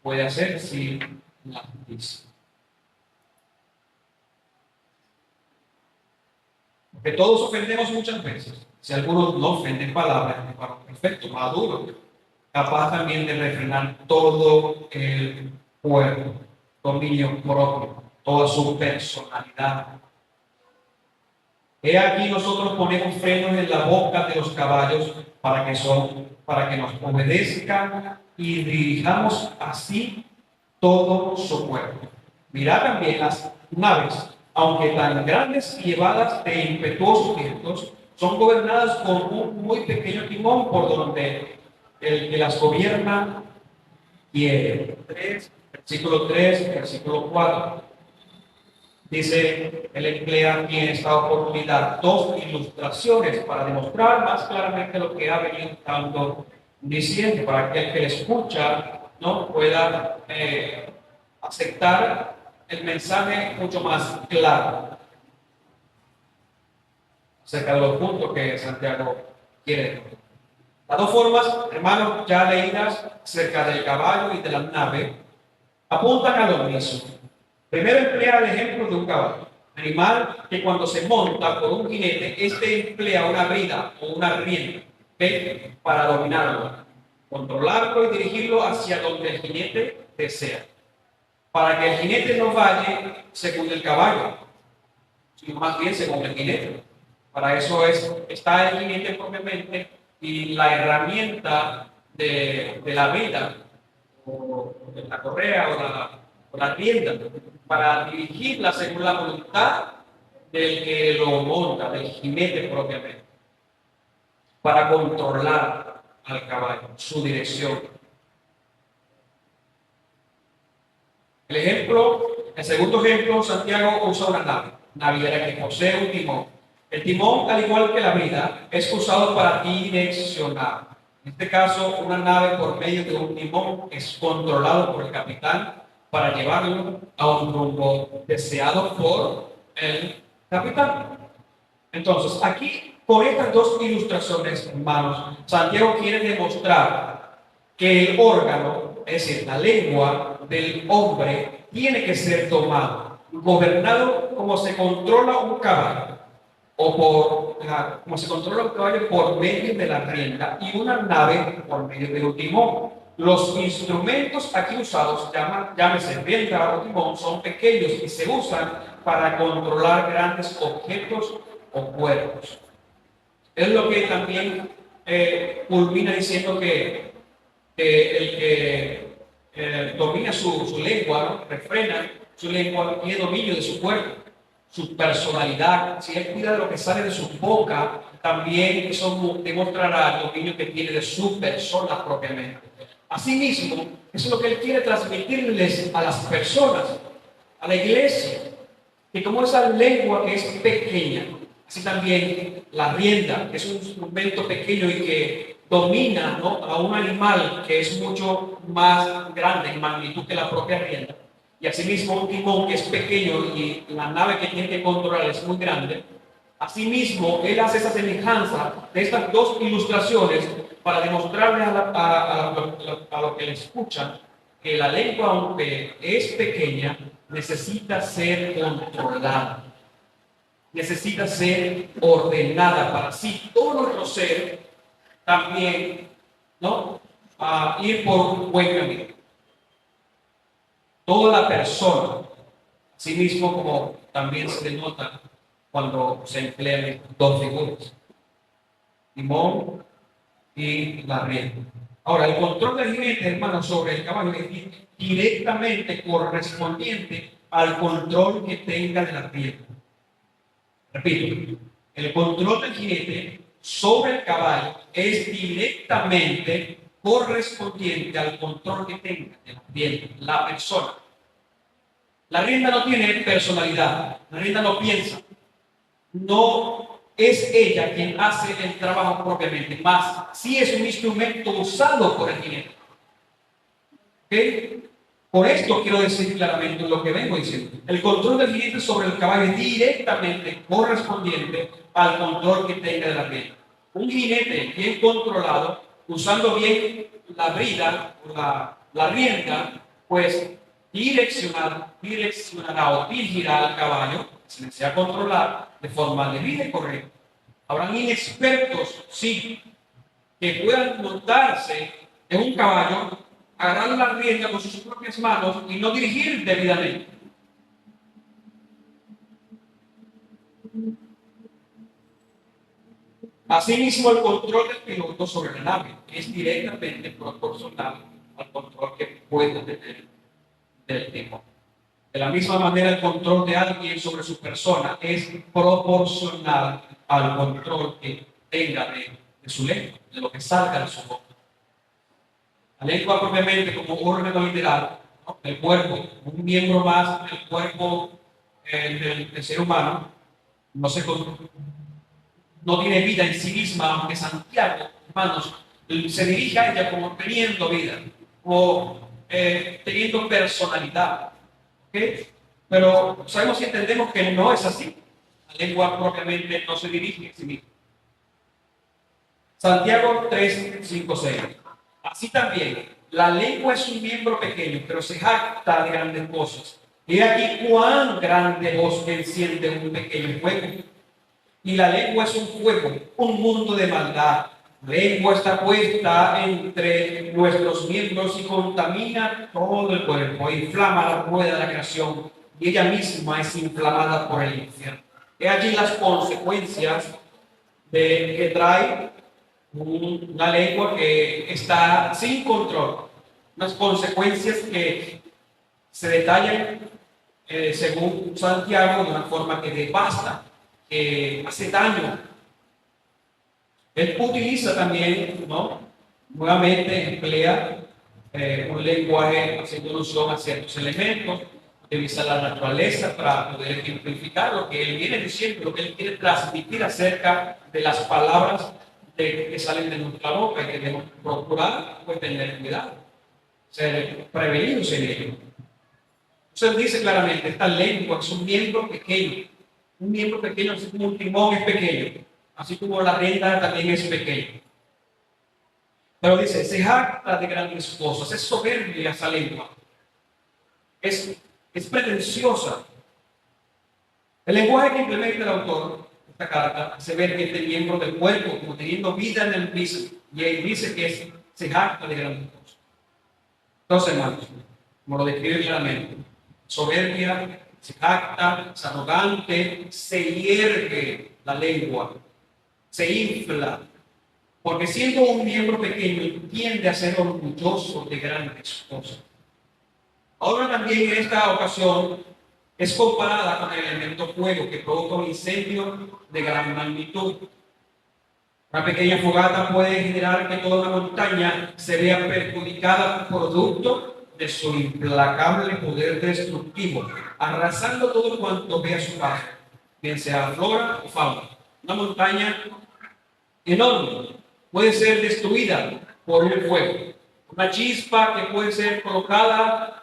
puede hacer si las dice. Porque todos ofendemos muchas veces, Si algunos no ofenden palabras, es varón perfecto, maduro, capaz también de refrenar todo el cuerpo, dominio propio, toda su personalidad. He aquí nosotros ponemos frenos en la boca de los caballos para que nos obedezcan y dirijamos así todo su cuerpo. Mirad también las naves, aunque tan grandes y llevadas de impetuosos vientos, son gobernadas por un muy pequeño timón por donde el que las gobierna quiere. Versículo 3, versículo 4. Dice, él emplea aquí en esta oportunidad dos ilustraciones para demostrar más claramente lo que ha venido estando diciendo, para que el que le escucha no pueda aceptar el mensaje mucho más claro acerca de los puntos que Santiago quiere. Las dos formas, hermanos, ya leídas acerca del caballo y de la nave, apuntan a lo mismo. Primero emplea el ejemplo de un caballo, animal que cuando se monta por un jinete, este emplea una brida o una rienda, ¿okay?, para dominarlo, controlarlo y dirigirlo hacia donde el jinete desea. Para que el jinete no vaya según el caballo, sino más bien según el jinete. Para eso está el jinete propiamente y la herramienta de la brida, o de la correa o la rienda, para dirigirla según la voluntad del que lo monta, del jinete propiamente, para controlar al caballo, su dirección. El segundo ejemplo, Santiago usa una nave naviera que posee un timón. El timón, al igual que la brida, es usado para direccionar. En este caso, una nave por medio de un timón es controlado por el capitán para llevarlo a un rumbo deseado por el capitán. Entonces, aquí, con estas dos ilustraciones, hermanos, Santiago quiere demostrar que el órgano, es decir, la lengua del hombre, tiene que ser domado, gobernado como se controla un caballo, como se controla un caballo por medio de la rienda y una nave por medio de un timón. Los instrumentos aquí usados, llámese rienda o timón, son pequeños y se usan para controlar grandes objetos o cuerpos. Es lo que también culmina diciendo que el que domina su lengua, ¿no?, refrena su lengua, tiene dominio de su cuerpo, su personalidad. Si él cuida de lo que sale de su boca, también eso demostrará el dominio que tiene de su persona propiamente. Asimismo, eso es lo que él quiere transmitirles a las personas, a la iglesia, que como esa lengua que es pequeña, así también la rienda, que es un instrumento pequeño y que domina, ¿no?, a un animal que es mucho más grande en magnitud que la propia rienda, y asimismo un timón que es pequeño y la nave que tiene que controlar es muy grande. Asimismo, él hace esa semejanza de estas dos ilustraciones para demostrarle a lo que le escuchan que la lengua, aunque es pequeña, necesita ser controlada, necesita ser ordenada para así todo nuestro ser también, ¿no?, ir por un buen camino. Toda la persona, así mismo como también se denota cuando se emplean dos figuras, timón y la rienda. Ahora, el control del jinete, hermano, sobre el caballo es directamente correspondiente al control que tenga de la rienda. Repito, el control del jinete sobre el caballo es directamente correspondiente al control que tenga de la rienda, la persona. La rienda no tiene personalidad, la rienda no piensa, no es ella quien hace el trabajo propiamente, más sí es un instrumento usado por el jinete. ¿Okay? Por esto quiero decir claramente lo que vengo diciendo. El control del jinete sobre el caballo es directamente correspondiente al control que tenga de la rienda. Un jinete bien controlado, usando bien la brida, la rienda, pues direccionará o dirigirá al caballo, se desea controlar de forma debida y correcta. Habrán inexpertos, sí, que puedan montarse en un caballo, agarrar la rienda con sus propias manos y no dirigir debidamente. Asimismo, el control del piloto sobre la nave es directamente proporcional al control que pueda tener del tipo. De la misma manera, el control de alguien sobre su persona es proporcional al control que tenga de su lengua, de lo que salga de su boca. La lengua propiamente como órgano literal, ¿no?, del cuerpo, un miembro más del cuerpo del ser humano, no, no tiene vida en sí misma, aunque Santiago, hermanos, se dirige a ella como teniendo vida, o teniendo personalidad. ¿Okay? Pero sabemos y entendemos que no es así. La lengua propiamente no se dirige a sí misma. Santiago 3, 5, 6. Así también, la lengua es un miembro pequeño, pero se jacta de grandes cosas. He aquí cuán grande bosque enciende un pequeño fuego. Y la lengua es un fuego, un mundo de maldad. La lengua está puesta entre nuestros miembros y contamina todo el cuerpo, inflama la rueda de la creación y ella misma es inflamada por el infierno. He allí las consecuencias de que trae una lengua que está sin control, unas consecuencias que se detallan según Santiago de una forma que devasta, que hace daño. Él utiliza también, ¿no?, nuevamente emplea un lenguaje haciendo alusión a ciertos elementos, utiliza la naturaleza para poder ejemplificar lo que él viene diciendo, lo que él quiere transmitir acerca de las palabras que salen de nuestra boca y que debemos procurar, pues, tener cuidado, ser prevenidos en ello. Entonces dice claramente, esta lengua es un miembro pequeño, así como un timón es pequeño, así como la rienda también es pequeña. Pero dice, se jacta de grandes cosas, es soberbia esa lengua, es pretenciosa. El lenguaje que implementa el autor de esta carta hace ver que este miembro del cuerpo como teniendo vida en el mismo, y ahí dice que se jacta de grandes cosas. Entonces, hermanos, como lo describe claramente, soberbia, se jacta, es arrogante, se hierve la lengua, se infla, porque siendo un miembro pequeño tiende a ser orgulloso de grandes cosas. Ahora también en esta ocasión es comparada con el elemento fuego que provoca un incendio de gran magnitud. Una pequeña fogata puede generar que toda una montaña se vea perjudicada producto de su implacable poder destructivo, arrasando todo cuanto vea su paso, bien sea flora o fauna. Una montaña enorme puede ser destruida por un fuego. Una chispa que puede ser colocada,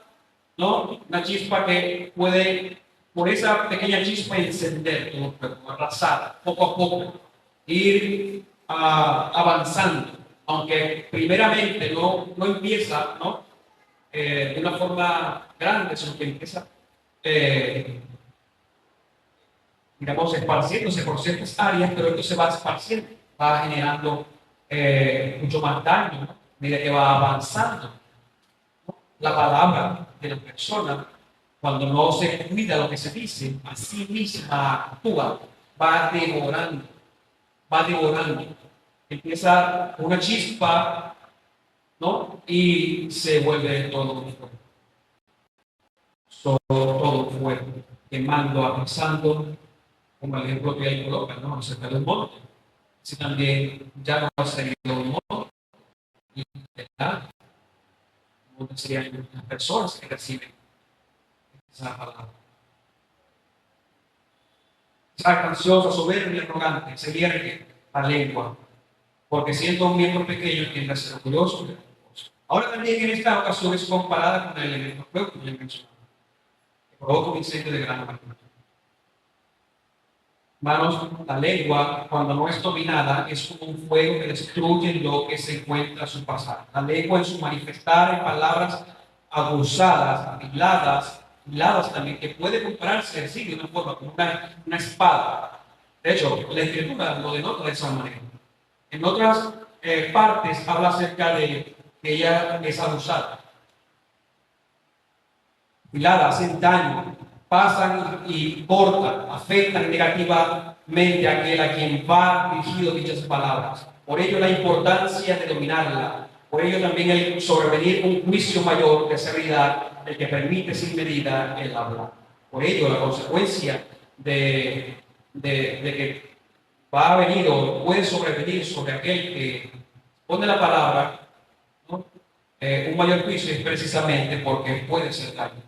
¿no? Una chispa que puede, por esa pequeña chispa, encender todo el fuego, arrasar poco a poco, ir avanzando, aunque primeramente no empieza, ¿no?, de una forma grande, sino que empieza, digamos, esparciéndose por ciertas áreas, pero esto se va esparciendo, va generando mucho más daño, ¿no?, a medida que va avanzando. La palabra de la persona, cuando no se cuida lo que se dice, a sí misma actúa, va devorando, va devorando. Empieza una chispa, ¿no?, y se vuelve todo un fuego. Todo un fuego, quemando, avanzando, como el ejemplo que él coloca, ¿no?, acerca del monte. Si también ya no ha salido un monte, y ¿verdad?, serían las personas que reciben esa palabra. Esa ansiosa, soberbia, arrogante, se hierve la lengua, porque siendo un miembro pequeño tiende a ser orgulloso. Ahora también en esta ocasión es comparada con el elemento fuego, como ya mencionaba, que provoca un incendio de gran magnitud. Hermanos, la lengua, cuando no es dominada, es como un fuego que destruye lo que se encuentra a su pasar. La lengua, en su manifestar en palabras abusadas, afiladas también, que puede compararse así de una forma como una espada, De hecho, la escritura lo denota de esa manera. En otras partes habla acerca de que ella es abusada, afilada, hacen daño, pasan y cortan, afectan negativamente a aquel a quien va dirigido dichas palabras. Por ello la importancia de dominarla, por ello también el sobrevenir un juicio mayor de severidad, el que permite sin medida el hablar. Por ello la consecuencia de que va a venir o puede sobrevenir sobre aquel que pone la palabra, ¿no? Un mayor juicio es precisamente porque puede ser daño.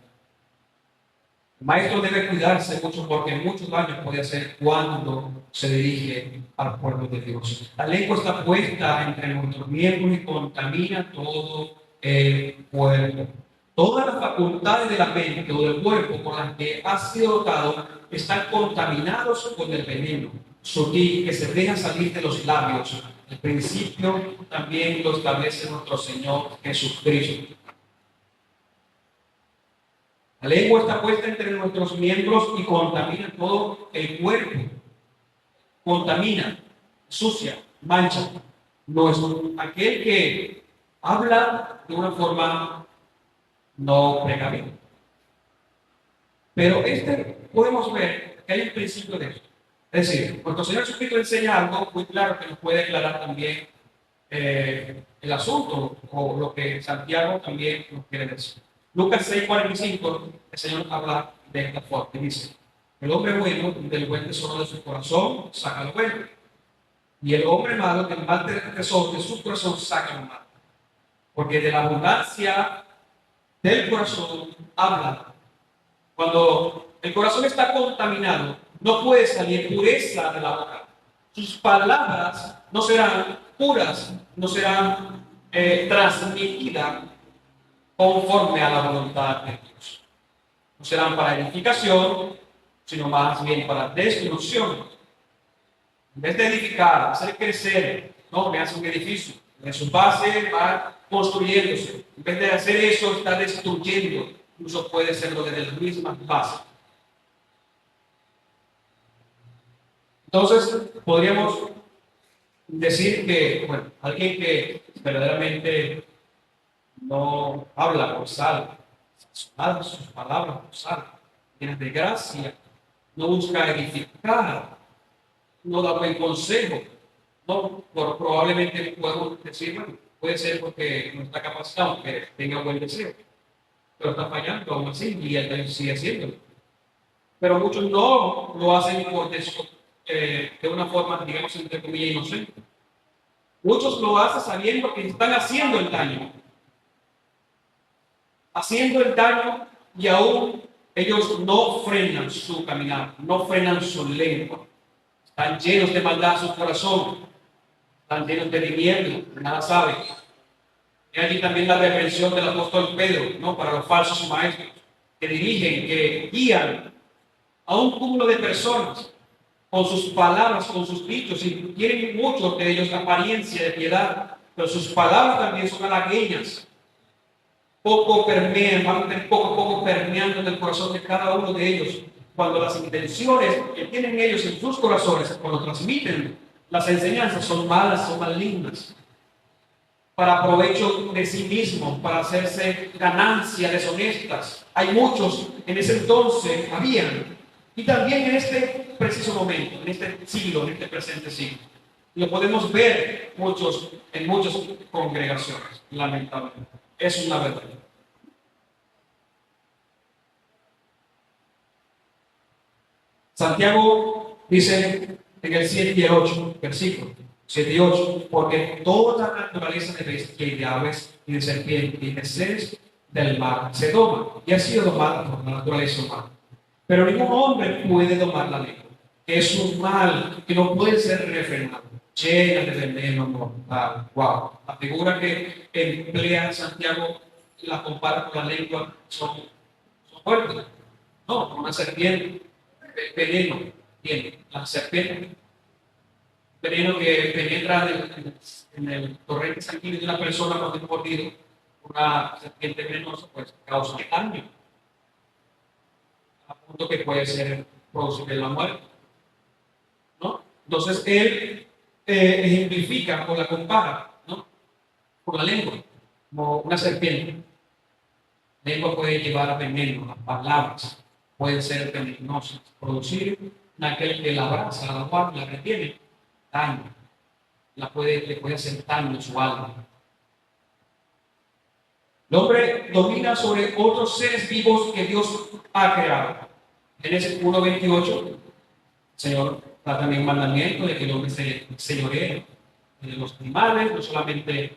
El maestro debe cuidarse mucho porque muchos daños puede hacer cuando se dirige al pueblo de Dios. La lengua está puesta entre nuestros miembros y contamina todo el cuerpo. Todas las facultades de la mente o del cuerpo con las que ha sido dotado están contaminados con el veneno sutil que se deja salir de los labios. El principio también lo establece nuestro Señor Jesucristo. La lengua está puesta entre nuestros miembros y contamina todo el cuerpo. Contamina, sucia, mancha. No es aquel que habla de una forma no precavida. Pero podemos ver que hay un principio de esto. Es decir, nuestro Señor Jesucristo enseña algo muy claro que nos puede aclarar también el asunto o lo que Santiago también nos quiere decir. Lucas 6:45, el Señor habla de esta forma y dice: el hombre bueno del buen tesoro de su corazón saca lo bueno, y el hombre malo del mal tesoro de su corazón saca lo malo, porque de la abundancia del corazón habla. Cuando el corazón está contaminado, no puede salir pureza de la boca. Sus palabras no serán puras, no serán transmitidas conforme a la voluntad de Dios. No serán para edificación, sino más bien para destrucción. En vez de edificar, hacer crecer, no, me hace un edificio. En su base va construyéndose. En vez de hacer eso, está destruyendo. Incluso puede serlo desde las mismas bases. Entonces, podríamos decir que, bueno, alguien que verdaderamente no habla por sal, sus palabras por sal, llenas de gracia, no busca edificar, no da buen consejo, no, probablemente podemos decir, bueno, puede ser porque no está capacitado, aunque tenga buen deseo, pero está fallando aún así y él sigue haciéndolo. Pero muchos no lo hacen por eso, de una forma, digamos, entre comillas, inocente. Muchos lo hacen sabiendo que están haciendo el daño. Haciendo el daño y aún ellos no frenan su caminar, no frenan su lengua. Están llenos de maldad su corazón, están llenos de tinieblas, nada saben. Y allí también la reprensión del apóstol Pedro, ¿no? Para los falsos maestros que dirigen, que guían a un cúmulo de personas con sus palabras, con sus dichos, y tienen muchos de ellos la apariencia de piedad, pero sus palabras también son halagueñas. Poco permean, van poco a poco permeando en el corazón de cada uno de ellos. Cuando las intenciones que tienen ellos en sus corazones, cuando transmiten las enseñanzas, son malas, son malignas, para provecho de sí mismos, para hacerse ganancias deshonestas. Hay muchos en ese entonces, habían, y también en este preciso momento, en este siglo, en este presente siglo. Lo podemos ver en muchas congregaciones, lamentablemente. Es una verdad. Santiago dice en el 7 y el 8, versículo 7 y 8, porque toda naturaleza de bestia y de aves y de serpientes y de seres del mar se doma y ha sido domada por la naturaleza humana. Pero ningún hombre puede domar la lengua, que es un mal que no puede ser refrenado, llena de veneno mortal. Wow. La figura que emplea Santiago la compara con la lengua, son fuertes. No, con una serpiente, veneno, tiene la serpiente, veneno que penetra en el torrente sanguíneo de una persona cuando es mordido. Una serpiente venenosa pues causa daño a punto que puede ser producir la muerte, ¿no? Entonces él ejemplifica o la compara, ¿no?, con la lengua, como una serpiente. La lengua puede llevar veneno, las palabras pueden ser venenosas, producir en aquel que la abraza, la guarda, la retiene, daño, le puede hacer daño a su alma. El hombre domina sobre otros seres vivos que Dios ha creado. Génesis 1:28, el Señor da también un mandamiento de que el hombre se señoree de los animales, no solamente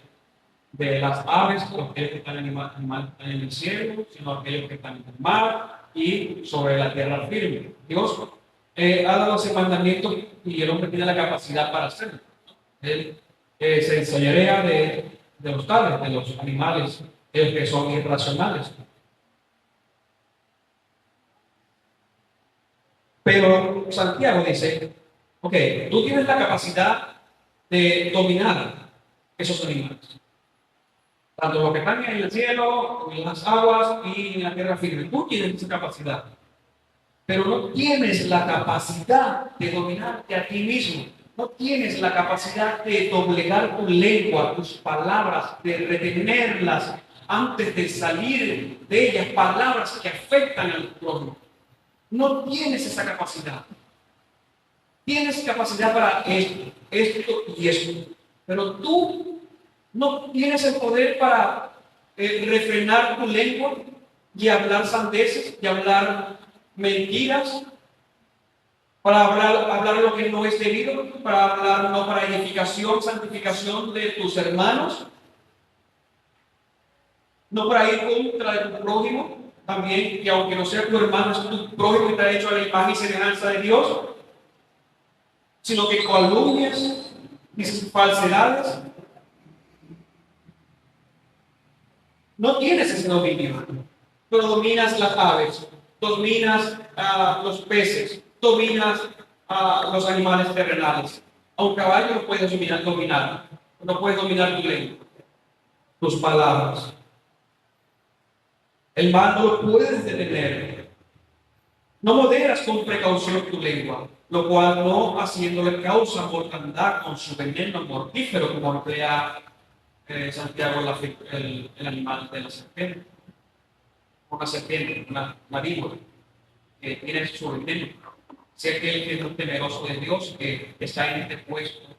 de las aves, los que están en el cielo, sino aquellos que están en el mar y sobre la tierra firme. Dios ha dado ese mandamiento y el hombre tiene la capacidad para hacerlo. Él se enseñorea de los tales, de los animales, que son irracionales. Pero Santiago dice, ok, tú tienes la capacidad de dominar esos animales, tanto los que están en el cielo, en las aguas y en la tierra firme. Tú tienes esa capacidad, pero no tienes la capacidad de dominarte a ti mismo. No tienes la capacidad de doblegar tu lengua, tus palabras, de retenerlas antes de salir de ellas, palabras que afectan al prójimo. No tienes esa capacidad. Tienes capacidad para esto, esto y esto, pero tú no tienes el poder para refrenar tu lengua y hablar sandeces, y hablar mentiras, para hablar lo que no es debido, para hablar no para edificación, santificación de tus hermanos, no para ir contra de tu prójimo, también, que aunque no sea tu hermano, es tu prójimo que está hecho a la imagen y semejanza de Dios, sino que calumnias, dices falsedades. No tienes ese dominio, pero dominas las aves, dominas los peces, dominas los animales terrenales. A un caballo no puedes dominar, no puedes dominar tu lengua, tus palabras. El mal no lo puedes detener. No moderas con precaución tu lengua, lo cual no haciéndole causa mortandad con su veneno mortífero, como emplea Santiago el animal de la serpiente. Una serpiente, una víbora, que tiene su veneno. Si aquel que es un temeroso de Dios, que está en este puesto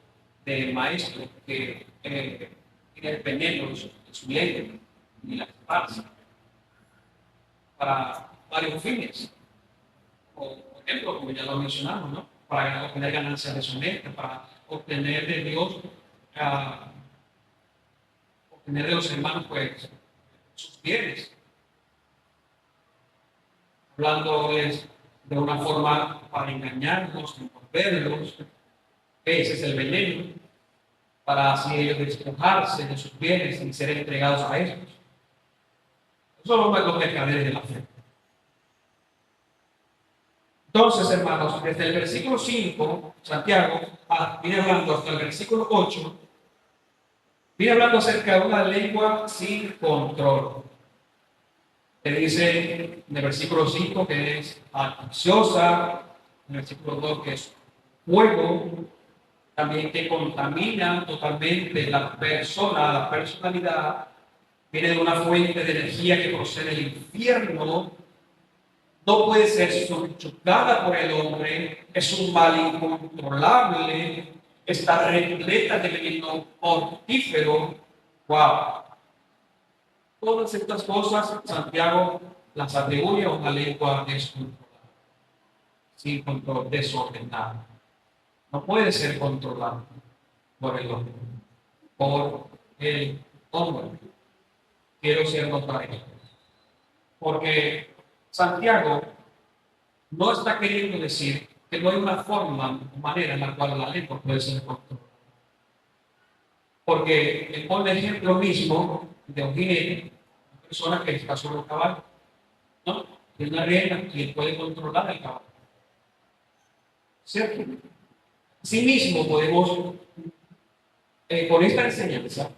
de maestro, que tiene el veneno de su lengua y la esparce para varios fines. Por ejemplo, como ya lo mencionamos, ¿no?, para obtener ganancias deshonestas, para obtener de Dios, obtener de los hermanos, pues, sus bienes, hablándoles de una forma para engañarlos, envolverlos. Ese es el veneno, para así ellos despojarse de sus bienes y ser entregados a estos. Eso son los mercaderes de la fe. Entonces, hermanos, desde el versículo 5, Santiago viene hablando hasta el versículo 8, viene hablando acerca de una lengua sin control. Él dice en el versículo 5 que es ansiosa, en el versículo 2 que es fuego, también que contamina totalmente la persona, la personalidad, viene de una fuente de energía que procede del infierno. No puede ser subyugada por el hombre, es un mal incontrolable, está repleta de veneno mortífero. ¡Wow! Todas estas cosas, Santiago las atribuye a una lengua descontrolada, sin control, desordenada. No puede ser controlada por el hombre, por el hombre. Quiero ser notado, porque Santiago no está queriendo decir que no hay una forma o manera en la cual la lengua puede ser controlada. Porque él pone el ejemplo mismo de un jinete, una persona que está sobre un caballo, ¿no? Tiene una rienda y él puede controlar el caballo. ¿Cierto? Así mismo podemos, con esta enseñanza,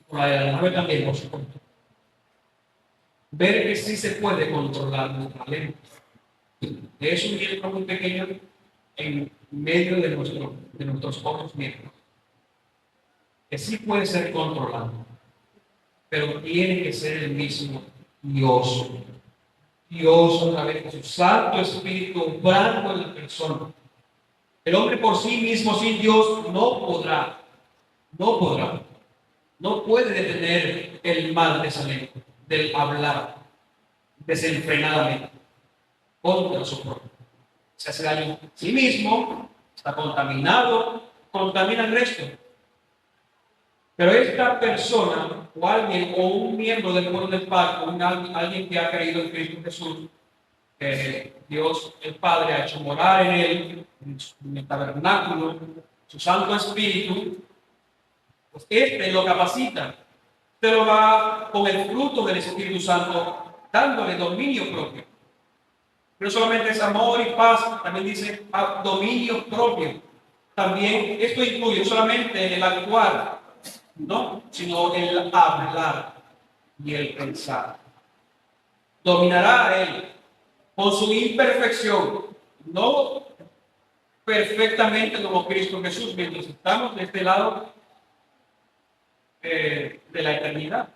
con la de la nave también, por supuesto, ver que sí se puede controlar nuestra lengua. Es un ejemplo muy pequeño en medio de nuestros otros miembros, que sí puede ser controlado, pero tiene que ser el mismo Dios. Dios a través de su Santo Espíritu obrando en la persona. El hombre por sí mismo sin Dios no podrá, no puede detener el mal de esa lengua, del hablar desenfrenadamente contra su propio. Se hace daño a sí mismo, está contaminado, contamina el resto. Pero esta persona, o alguien, o un miembro del pueblo del pacto, alguien que ha creído en Cristo Jesús, Dios el Padre ha hecho morar en él, en el tabernáculo, su Santo Espíritu, pues este lo capacita, te lo da con el fruto del Espíritu Santo, dándole dominio propio. Pero solamente es amor y paz, también dice dominio propio. También esto incluye solamente el actuar, no, sino el hablar y el pensar. Dominará a él con su imperfección, no perfectamente como Cristo Jesús, mientras estamos de este lado de la eternidad.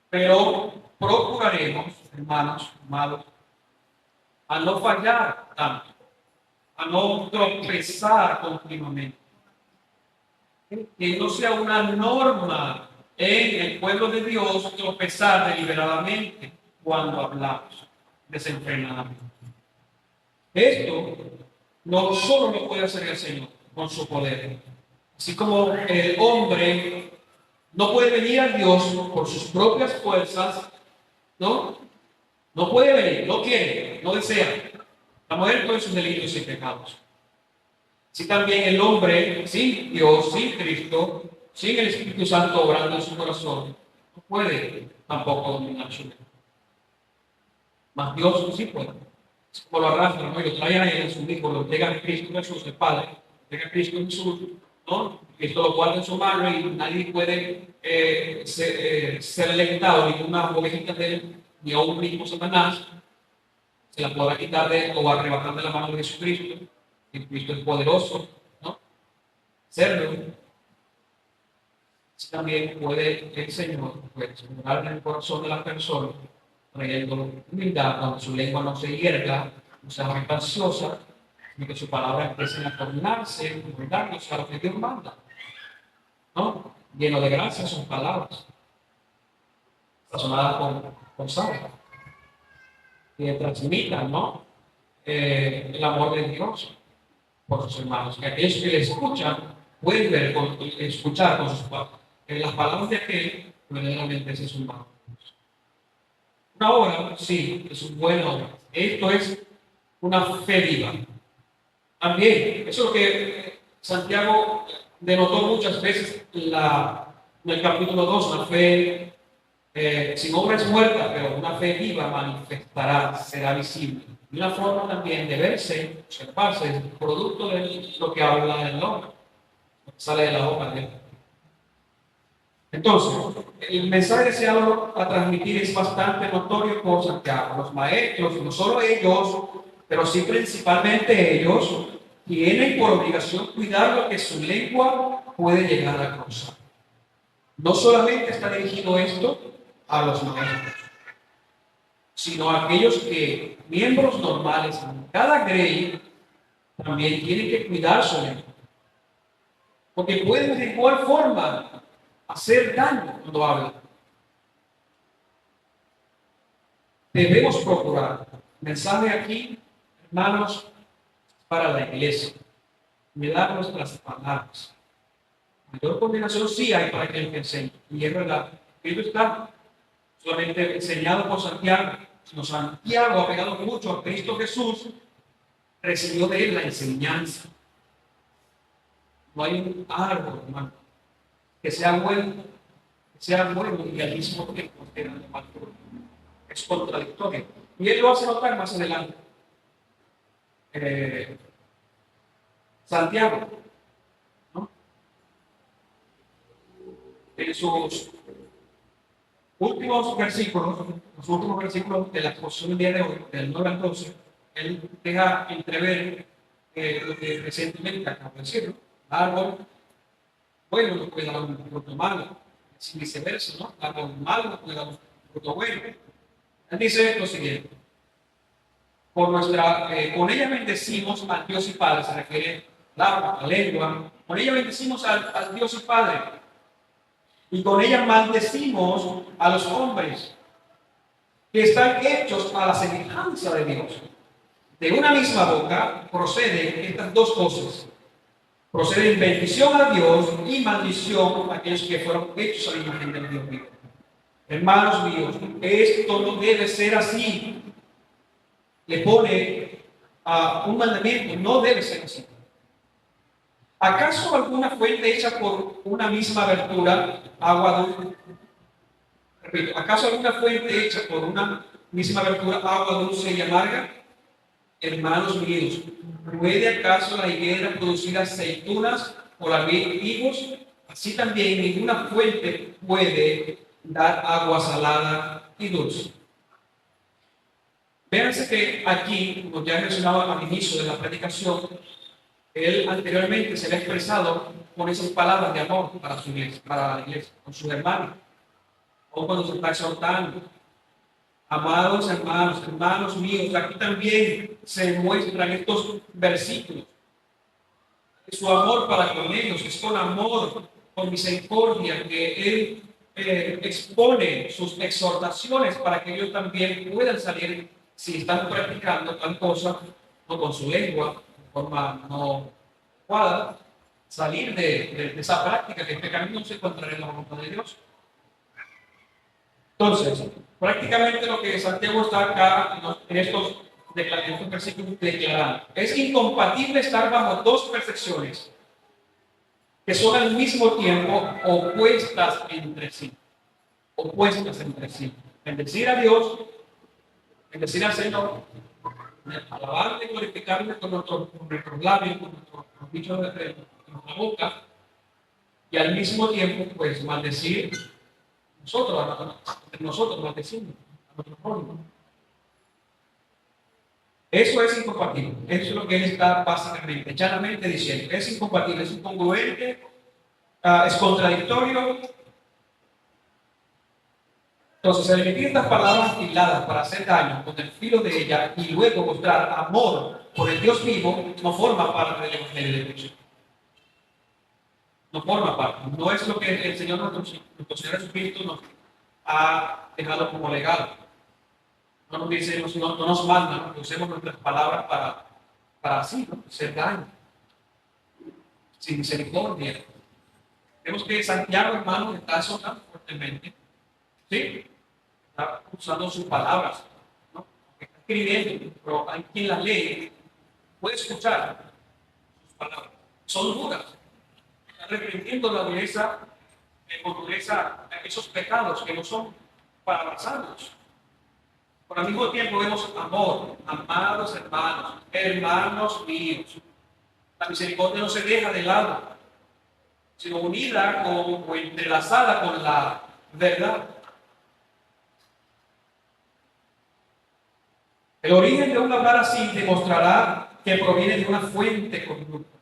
Pero procuraremos, hermanos, amados, a no fallar tanto, a no tropezar continuamente. Que no sea una norma en el pueblo de Dios tropezar deliberadamente cuando hablamos desenfrenadamente. Esto no solo lo puede hacer el Señor con su poder, así como el hombre no puede venir a Dios por sus propias fuerzas, ¿no? No puede venir, no quiere, no desea. Está muerto en sus delitos y pecados. Así también el hombre sin Dios, sin Cristo, sin el Espíritu Santo obrando en su corazón, no puede tampoco dominar su mente. Mas Dios sí puede. Es como lo arrastra, ¿no? Y lo trae a él en su hijo, lo llega a Cristo Jesús, el Padre, lo llega a Cristo Jesús, ¿no? Cristo lo guarda en su mano y nadie puede ser alentado, ninguna ovejita de él, ni aún mismo Satanás, se la podrá quitar de él o arrebatar de la mano de Jesucristo. Y Cristo es poderoso, ¿no? Serlo. Así también puede el Señor, pues, orar en el corazón de la persona, trayendo humildad, cuando su lengua no se hierga, no sea jactanciosa, y que su palabra empiece a tornarse, a lo que Dios manda, ¿no? Lleno de gracia sus palabras, sazonadas con sal, que transmitan, ¿no? El amor de Dios por sus hermanos. Que aquellos que le escuchan pueden ver, escuchar con sus palabras. Las palabras de aquel, verdaderamente ese es un mal. Una obra, sí, es una buena obra. Esto es una fe viva. También, eso es lo que Santiago denotó muchas veces en el capítulo 2, la fe sin obra es muerta, pero una fe viva manifestará, será visible. Y una forma también de verse, observarse, es producto de lo que habla el hombre, lo que sale de la boca de él. Entonces, el mensaje deseado a transmitir es bastante notorio por Santiago. Los maestros, no solo ellos, pero sí principalmente ellos, tienen por obligación cuidar lo que su lengua puede llegar a causar. No solamente está dirigido esto a los maestros, sino a aquellos que, miembros normales en cada grey, también tienen que cuidar su lengua. Porque pueden de igual forma hacer daño cuando hablan. Debemos procurar. Mensaje aquí, hermanos, para la iglesia. Cuidar nuestras palabras. Mayor condenación sí hay para aquel que enseña. Y es verdad. Esto está solamente enseñado por Santiago. Sino Santiago ha pegado mucho a Cristo Jesús. Recibió de él la enseñanza. No hay un árbol, hermano, que sea bueno y al mismo tiempo tenga mal fruto. Es contradictorio. Y él lo hace notar más adelante. Santiago, ¿no? En sus últimos versículos, los últimos versículos de la exposición del día de hoy, del 9 al 12, él deja entrever lo que recientemente acabo de decir, ¿no? Árbol bueno no puede dar un fruto malo, así viceversa, ¿no? Árbol malo no puede dar un fruto bueno. Él dice lo siguiente: con ella bendecimos al Dios y Padre, se refiere a la lengua, con ella bendecimos al Dios y Padre, y con ella maldecimos a los hombres que están hechos a la semejanza de Dios. De una misma boca proceden estas dos cosas. Proceden bendición a Dios y maldición a aquellos que fueron hechos a la imagen del Dios vivo. Hermanos míos, esto no debe ser así. Le pone un mandamiento, no debe ser así. ¿Acaso alguna fuente hecha por una misma abertura, agua dulce? Repito, ¿acaso alguna fuente hecha por una misma abertura, agua dulce y amarga? Hermanos míos, ¿puede acaso la higuera producir aceitunas o la vid higos? Así también ninguna fuente puede dar agua salada y dulce. Véanse que aquí, como ya he mencionado al inicio de la predicación, él anteriormente se había expresado con esas palabras de amor para su iglesia, para la iglesia, con sus hermanos, o cuando se está exhortando. Amados hermanos, hermanos míos, aquí también se muestran estos versículos. Su amor para con ellos es con amor, con misericordia, que Él expone sus exhortaciones para que ellos también puedan salir, si están practicando tal cosa, no con su lengua, de forma no adecuada, salir de esa práctica, que este camino se encontrará en la voluntad de Dios. Entonces, prácticamente lo que Santiago está acá en estos versículos declarando: es incompatible estar bajo dos perfecciones que son al mismo tiempo opuestas entre sí. Opuestas entre sí. Bendecir a Dios, bendecir al Señor, alabarle y glorificarle con nuestros labios, con nuestros dichos de nuestra boca, y al mismo tiempo, pues, maldecir nosotros maldecimos a nuestro prójimo. Eso es incompatible. Eso es lo que él está básicamente, llanamente diciendo. Es incompatible, es incongruente, es contradictorio. Entonces, el emitir estas palabras afiladas para hacer daño con el filo de ella y luego mostrar amor por el Dios vivo no forma parte del Evangelio de Dios. No forma parte. No es lo que el Señor, nuestro Señor Jesucristo, nos ha dejado como legado. No nos dice, no nos manda que usemos nuestras palabras para así, ¿no?, hacer daño, sin misericordia. Vemos que Santiago, hermano, está azotando fuertemente. ¿Sí? Está usando sus palabras, ¿no? Está escribiendo, pero hay quien las lee, puede escuchar sus palabras. Son duras. Está reprendiendo la dureza, con dureza esos pecados que no son para abrazarlos. Pero al mismo tiempo vemos amor, amados hermanos, hermanos míos. La misericordia no se deja de lado, sino unida o entrelazada con la verdad. El origen de un hablar así demostrará que proviene de una fuente corrupta.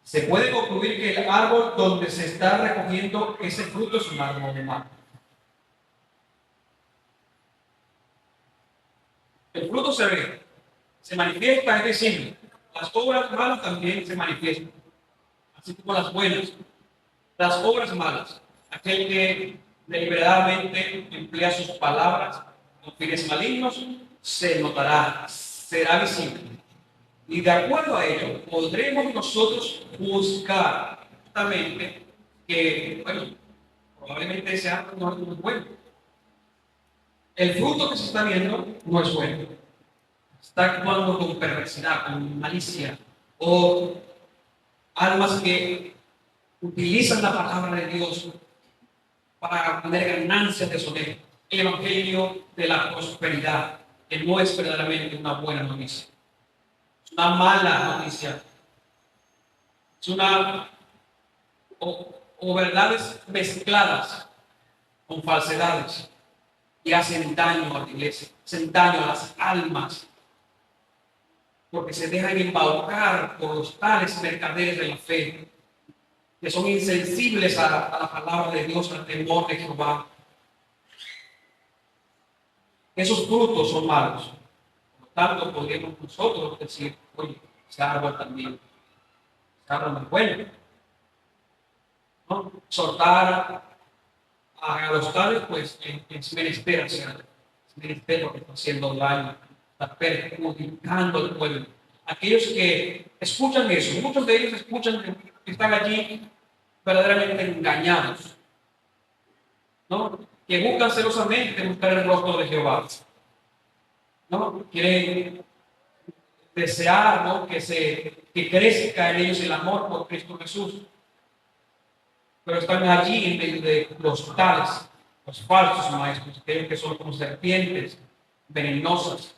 Se puede concluir que el árbol donde se está recogiendo ese fruto es un árbol humano. El fruto se ve, se manifiesta, es decir, las obras malas también se manifiestan, así como las buenas. Las obras malas, aquel que deliberadamente emplea sus palabras con fines malignos, se notará, será visible. Y de acuerdo a ello, podremos nosotros buscar justamente que, bueno, probablemente sea no es bueno. El fruto que se está viendo no es bueno. Está actuando con perversidad, con malicia, o almas que utilizan la palabra de Dios para obtener ganancias deshonestas. El evangelio de la prosperidad, que no es verdaderamente una buena noticia. Es una mala noticia. Es una o verdades mezcladas con falsedades y hacen daño a la iglesia, hacen daño a las almas. porque se dejan embaucar por los tales mercaderes de la fe, que son insensibles a la palabra de Dios, al temor de Jehová. Esos frutos son malos. Por lo tanto, podríamos nosotros decir, oye, ese árbol también, ese árbol no es bueno, ¿no? Soltar a los tales, pues es menester hacer, es menester lo que está haciendo daño, está perjudicando al pueblo. Aquellos que escuchan eso, muchos de ellos escuchan que están allí verdaderamente engañados, ¿no? Que buscan celosamente buscar el rostro de Jehová, ¿no? Quieren desear, ¿no? Que crezca en ellos el amor por Cristo Jesús, pero están allí en medio de los tales, los falsos maestros, aquellos que son como serpientes venenosas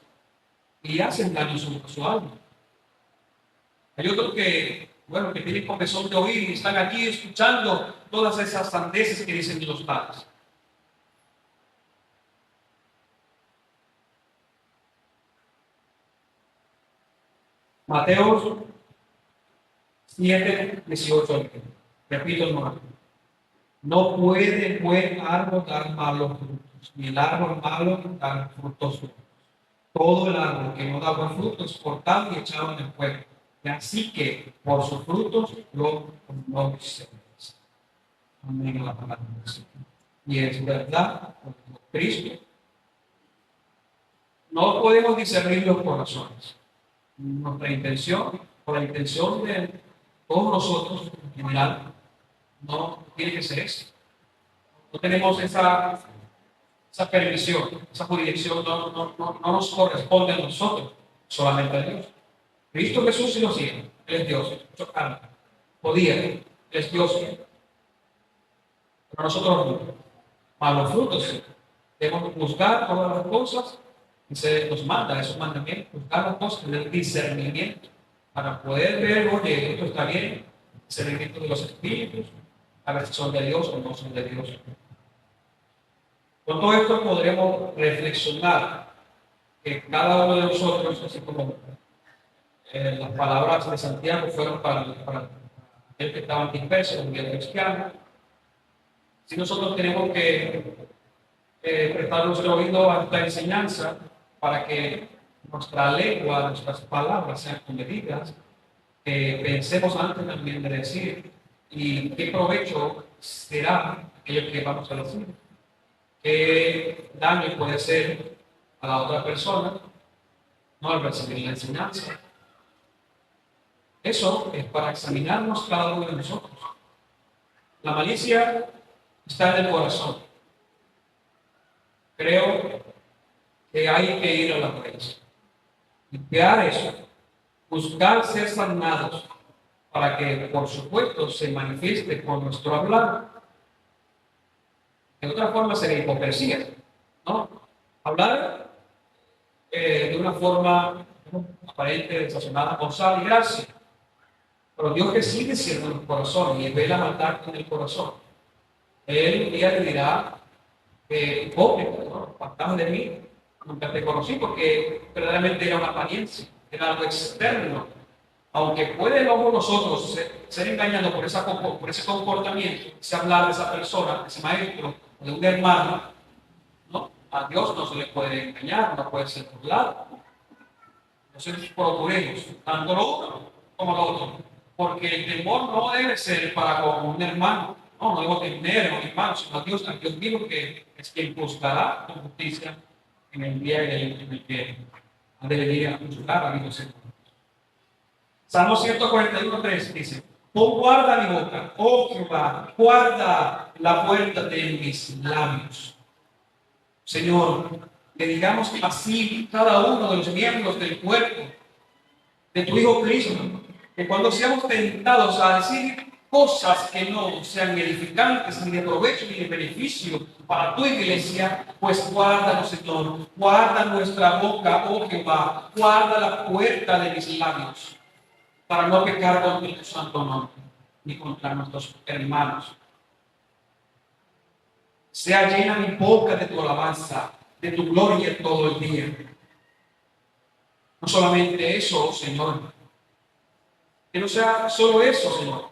y hacen daño a su alma. Hay otros que, bueno, que tienen comezón de oír y están aquí escuchando todas esas sandeces que dicen los tales. Mateo 7, 18. Repito el nombre. No puede el buen árbol dar malos frutos, ni el árbol malo dar frutos buenos. Todo el árbol que no da buen fruto es cortado y echado en el fuego. Y así que por sus frutos lo conoceréis. Amén a la palabra del Señor. Y es verdad, por Cristo, no podemos discernir los corazones. Nuestra intención, o la intención de todos nosotros en general, no tiene que ser eso. No tenemos esa permisión, esa jurisdicción, no nos corresponde a nosotros, solamente a Dios. Cristo Jesús sí lo sigue, Él es Dios, hecho carne. Podía, Él es Dios, pero nosotros no. Para los frutos, sí. Debemos buscar todas las cosas y se nos manda esos mandamientos, buscar las cosas del discernimiento para poder ver, oye, esto está bien, discernimiento de los espíritus, a ver si son de Dios o no son de Dios. Con todo esto podremos reflexionar que cada uno de nosotros, así como las palabras de Santiago fueron para el que estaba disperso, el mundo cristiano, si nosotros tenemos que prestar nuestro oído a esta enseñanza para que nuestra lengua, nuestras palabras sean comedidas, pensemos antes también de decir y qué provecho será aquello que vamos a decir, qué daño puede hacer a la otra persona, no al recibir la enseñanza. Eso es para examinarnos cada uno de nosotros. La malicia está en el corazón. Creo que hay que ir a la raíz, limpiar eso, buscar ser sanados para que, por supuesto, se manifieste con nuestro hablar. De otra forma sería hipocresía, ¿no? Hablar de una forma, ¿no?, aparente, desazonada, con sal y gracia. Pero Dios que sigue siendo en el corazón y ve la maldad en el corazón. Él un día le dirá, hipócrita, ¿no? Apartado de mí, nunca te conocí, porque verdaderamente era una apariencia, era algo externo. Aunque puede luego nosotros ser engañados por ese comportamiento, ese hablar de esa persona, de ese maestro, de un hermano, ¿no? A Dios no se le puede engañar, no puede ser burlado. Entonces procuremos tanto lo uno como lo otro, porque el temor no debe ser para con un hermano, no debo temer a un hermano, sino a Dios mismo, que es quien juzgará con justicia en el día en el que ha de venir a juzgar a mi Dios. Salmo 141:3 dice: pon guarda mi boca, oh Jehová, guarda la puerta de mis labios. Señor, que digamos así cada uno de los miembros del cuerpo de tu Hijo Cristo, que cuando seamos tentados a decir cosas que no sean edificantes, ni de provecho, ni de beneficio para tu iglesia, pues guárdanos, Señor, guarda nuestra boca, oh Jehová, guarda la puerta de mis labios, para no pecar contra tu santo nombre, ni contra nuestros hermanos. Sea llena mi boca de tu alabanza, de tu gloria todo el día. No solamente eso, Señor. Que no sea solo eso, Señor.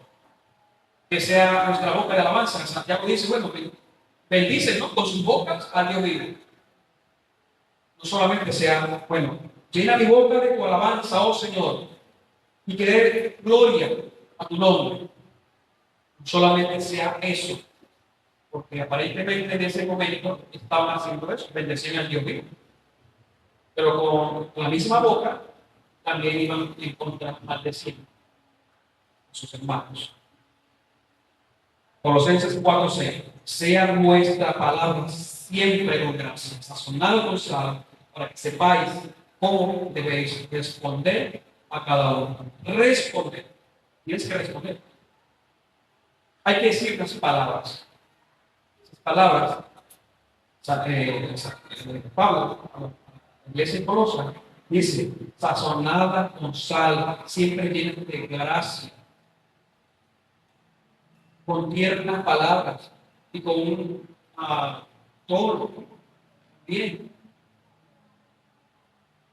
Que sea nuestra boca de alabanza. Santiago dice, bueno, bendice, ¿no? Con sus bocas al Dios vivo. No solamente sea, bueno, llena mi boca de tu alabanza, oh Señor, y que dé gloria a tu nombre. No solamente sea eso, porque aparentemente en ese momento estaban haciendo eso, bendecían al Dios vivo. Pero con la misma boca también iban en contra maldeciendo a sus hermanos. Colosenses 4:6. Sea nuestra palabra siempre con gracia, sazonada con sal, para que sepáis cómo debéis responder a cada uno. Responder. Tienes que responder. Hay que decir las palabras. Esas palabras, Pablo, a la iglesia en Colosa, dice, sazonada con sal, siempre llena de gracia, con tiernas palabras y con un tono bien.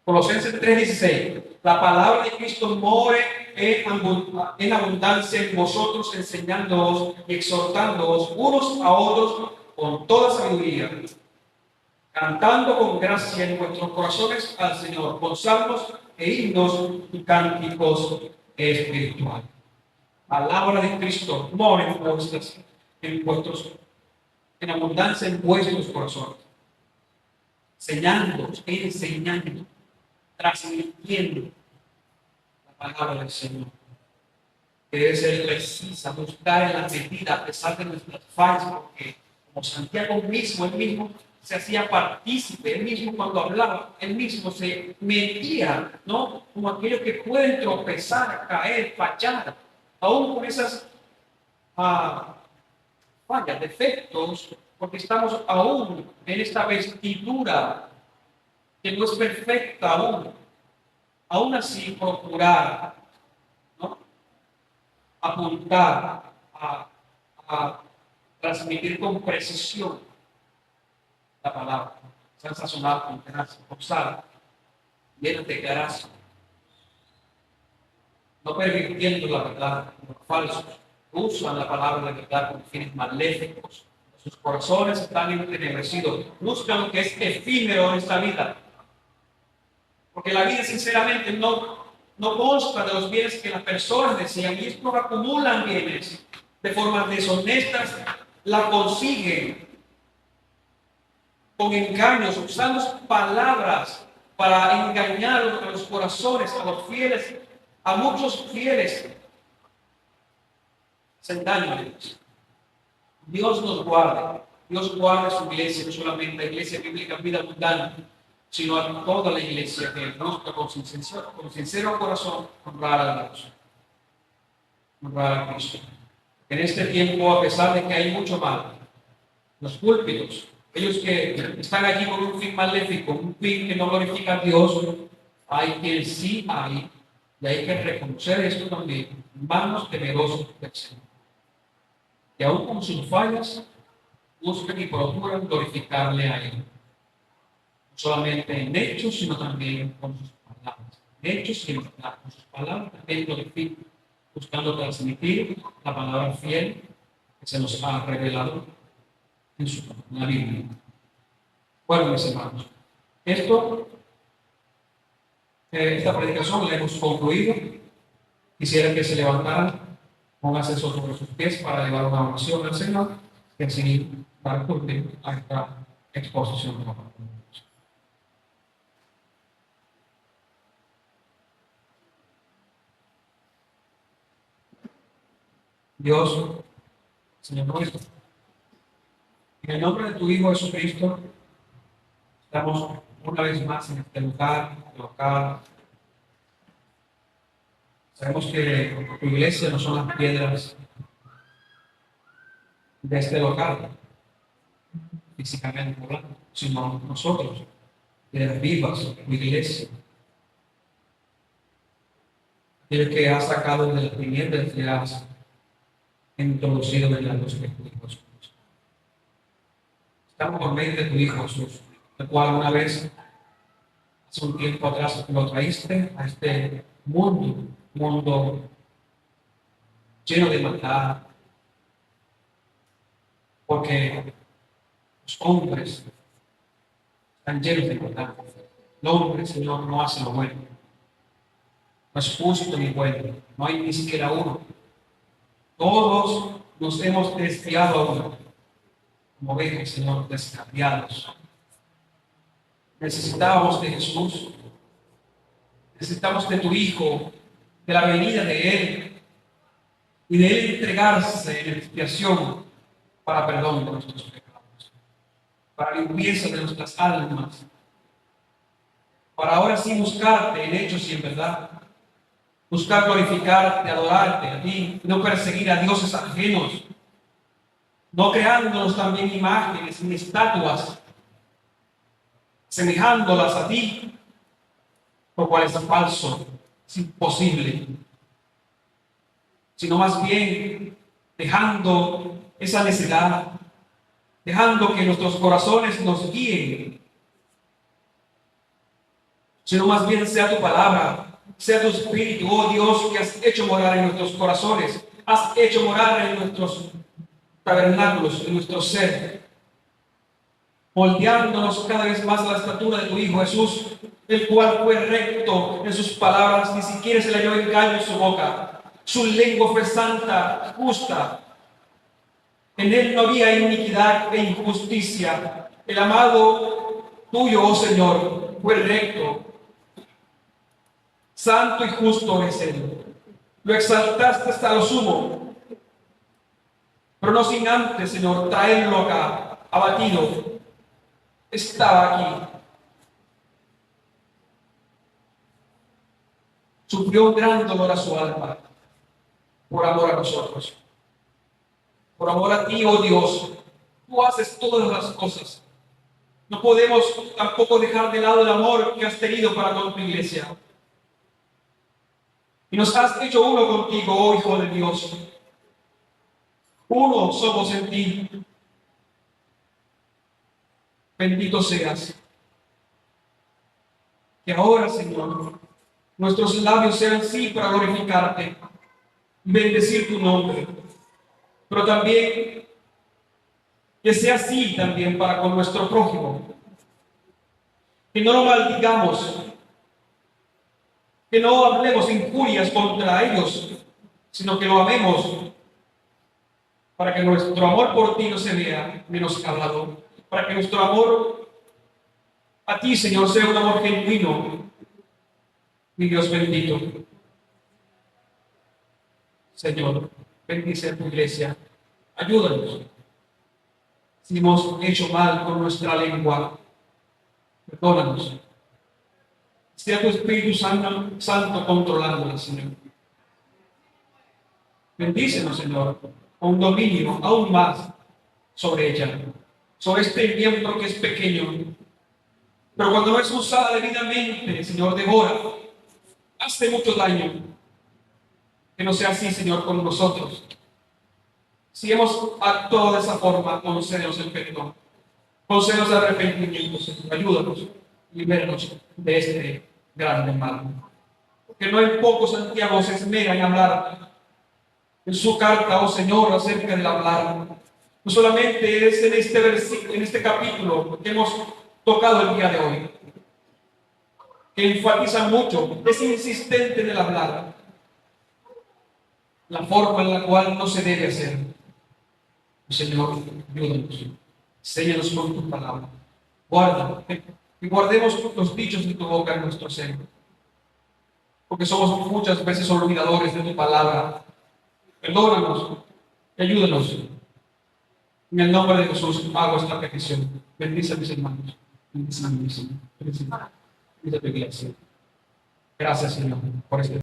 Colosenses 3:16. La palabra de Cristo more en abundancia en vosotros, enseñándoos y exhortándoos unos a otros con toda sabiduría, cantando con gracia en vuestros corazones al Señor, con salmos e himnos y cánticos espirituales. Palabra de Cristo more en abundancia en vuestros corazones, enseñando, transmitiendo la palabra del Señor, que debe ser precisa, buscar en la medida a pesar de nuestras fallas, porque como Santiago mismo, él mismo se hacía partícipe, él mismo cuando hablaba, él mismo se metía, ¿no? Como aquellos que pueden tropezar, caer, fallar, aún con esas fallas, defectos, porque estamos aún en esta vestidura que no es perfecta aún así procurar, ¿no? Apuntar a transmitir con precisión la palabra, sean sazonadas con gracia, con sal, llenas de gracia, no permitiendo la verdad, los falsos usan la palabra de verdad con fines maléficos. Sus corazones están entenebrecidos, buscan lo que es efímero en esta vida, porque la vida sinceramente no consta de los bienes que las personas desean, y estos acumulan bienes de formas deshonestas, la consiguen con engaños, usando palabras para engañar a los corazones, a los fieles, a muchos fieles. Hacen daño a Dios. Dios nos guarde. Dios guarda su iglesia, no solamente la iglesia bíblica Vida Abundante, sino a toda la iglesia que busca con sincero corazón honrar a Dios, honrar a Cristo. En este tiempo, a pesar de que hay mucho mal, los púlpitos, ellos que están allí con un fin maléfico, un fin que no glorifica a Dios, hay que sí hay, y hay que reconocer esto también, manos temerosos del Señor, que aún con sus fallas buscan y procuran glorificarle a Él, no solamente en hechos, sino también con sus palabras. En hechos y en verdad, con sus palabras también glorifican, buscando transmitir la palabra fiel que se nos ha revelado en la Biblia. Bueno, mis hermanos, esta predicación la hemos concluido. Quisiera que se levantaran, pónganse sobre sus pies para llevar una oración al Señor y así dar curso a esta exposición de la palabra de Dios. Dios, Señor nuestro, en el nombre de tu Hijo Jesucristo, estamos una vez más en este lugar local. Sabemos que tu iglesia no son las piedras de este local, físicamente hablando, sino nosotros, piedras vivas, tu iglesia, el que has sacado de las tinieblas y has introducido en la luz de tu Hijo Jesús. Estamos por medio de tu Hijo Jesús, el cual una vez hace un tiempo atrás lo traíste a este mundo lleno de maldad, porque los hombres están llenos de maldad. El hombre, Señor, no hace lo bueno, no es justo ni bueno, no hay ni siquiera uno. Todos nos hemos desviado a uno, como ovejas, Señor, descarriados. Necesitábamos de Jesús, necesitamos de tu Hijo, de la venida de Él y de Él entregarse en expiación para perdón de nuestros pecados, para limpieza de nuestras almas, para ahora sí buscarte en hechos y en verdad, buscar glorificarte, adorarte a ti, no perseguir a dioses ajenos, no creándonos también imágenes ni estatuas, semejándolas a ti, lo cual es falso, es imposible, sino más bien dejando esa necedad, dejando que nuestros corazones nos guíen, sino más bien sea tu palabra, sea tu espíritu, oh Dios, que has hecho morar en nuestros corazones, has hecho morar en nuestros tabernáculos, en nuestro ser, moldeándonos cada vez más a la estatura de tu Hijo Jesús, el cual fue recto en sus palabras, ni siquiera se le halló engaño en su boca, su lengua fue santa, justa, en él no había iniquidad e injusticia. El amado tuyo, oh Señor, fue recto, santo y justo es él. Lo exaltaste hasta lo sumo, pero no sin antes, Señor, traerlo acá, abatido. Estaba aquí. Sufrió un gran dolor a su alma por amor a nosotros. Por amor a ti, oh Dios, tú haces todas las cosas. No podemos tampoco dejar de lado el amor que has tenido para con tu iglesia. Y nos has hecho uno contigo, oh Hijo de Dios. Uno somos en ti. Bendito seas. Que ahora, Señor, nuestros labios sean sí para glorificarte, bendecir tu nombre, pero también que sea así también para con nuestro prójimo. Que no lo maldigamos, que no hablemos injurias contra ellos, sino que lo amemos, para que nuestro amor por ti no se vea menoscabado, para que nuestro amor a ti, Señor, sea un amor genuino. Mi Dios bendito, Señor, bendice a tu iglesia, ayúdanos. Si hemos hecho mal con nuestra lengua, perdónanos. Sea tu Espíritu Santo controlándola, Señor. Bendícenos, Señor, con dominio aún más sobre ella, sobre este miembro que es pequeño, pero cuando no es usada debidamente, Señor, devora, hace mucho daño. Que no sea así, Señor, con nosotros. Si hemos actuado de esa forma, concédenos el perdón. Concédenos el arrepentimiento, Señor. Ayúdanos, libéranos de este grande mal. Porque no en poco Santiago se esmera en hablar en su carta, oh Señor, acerca del hablar. No solamente es en este versículo, en este capítulo que hemos tocado el día de hoy, que enfatiza mucho, es insistente en el hablar, la forma en la cual no se debe hacer. Señor, ayúdanos, séñanos con tu palabra, guarda y guardemos los dichos de tu boca en nuestro ser, porque somos muchas veces olvidadores de tu palabra. Perdónanos y ayúdanos. En el nombre de Jesús hago esta petición. Bendice a mis hermanos, bendice a mi Señor, bendice a tu iglesia. Gracias, Señor, por este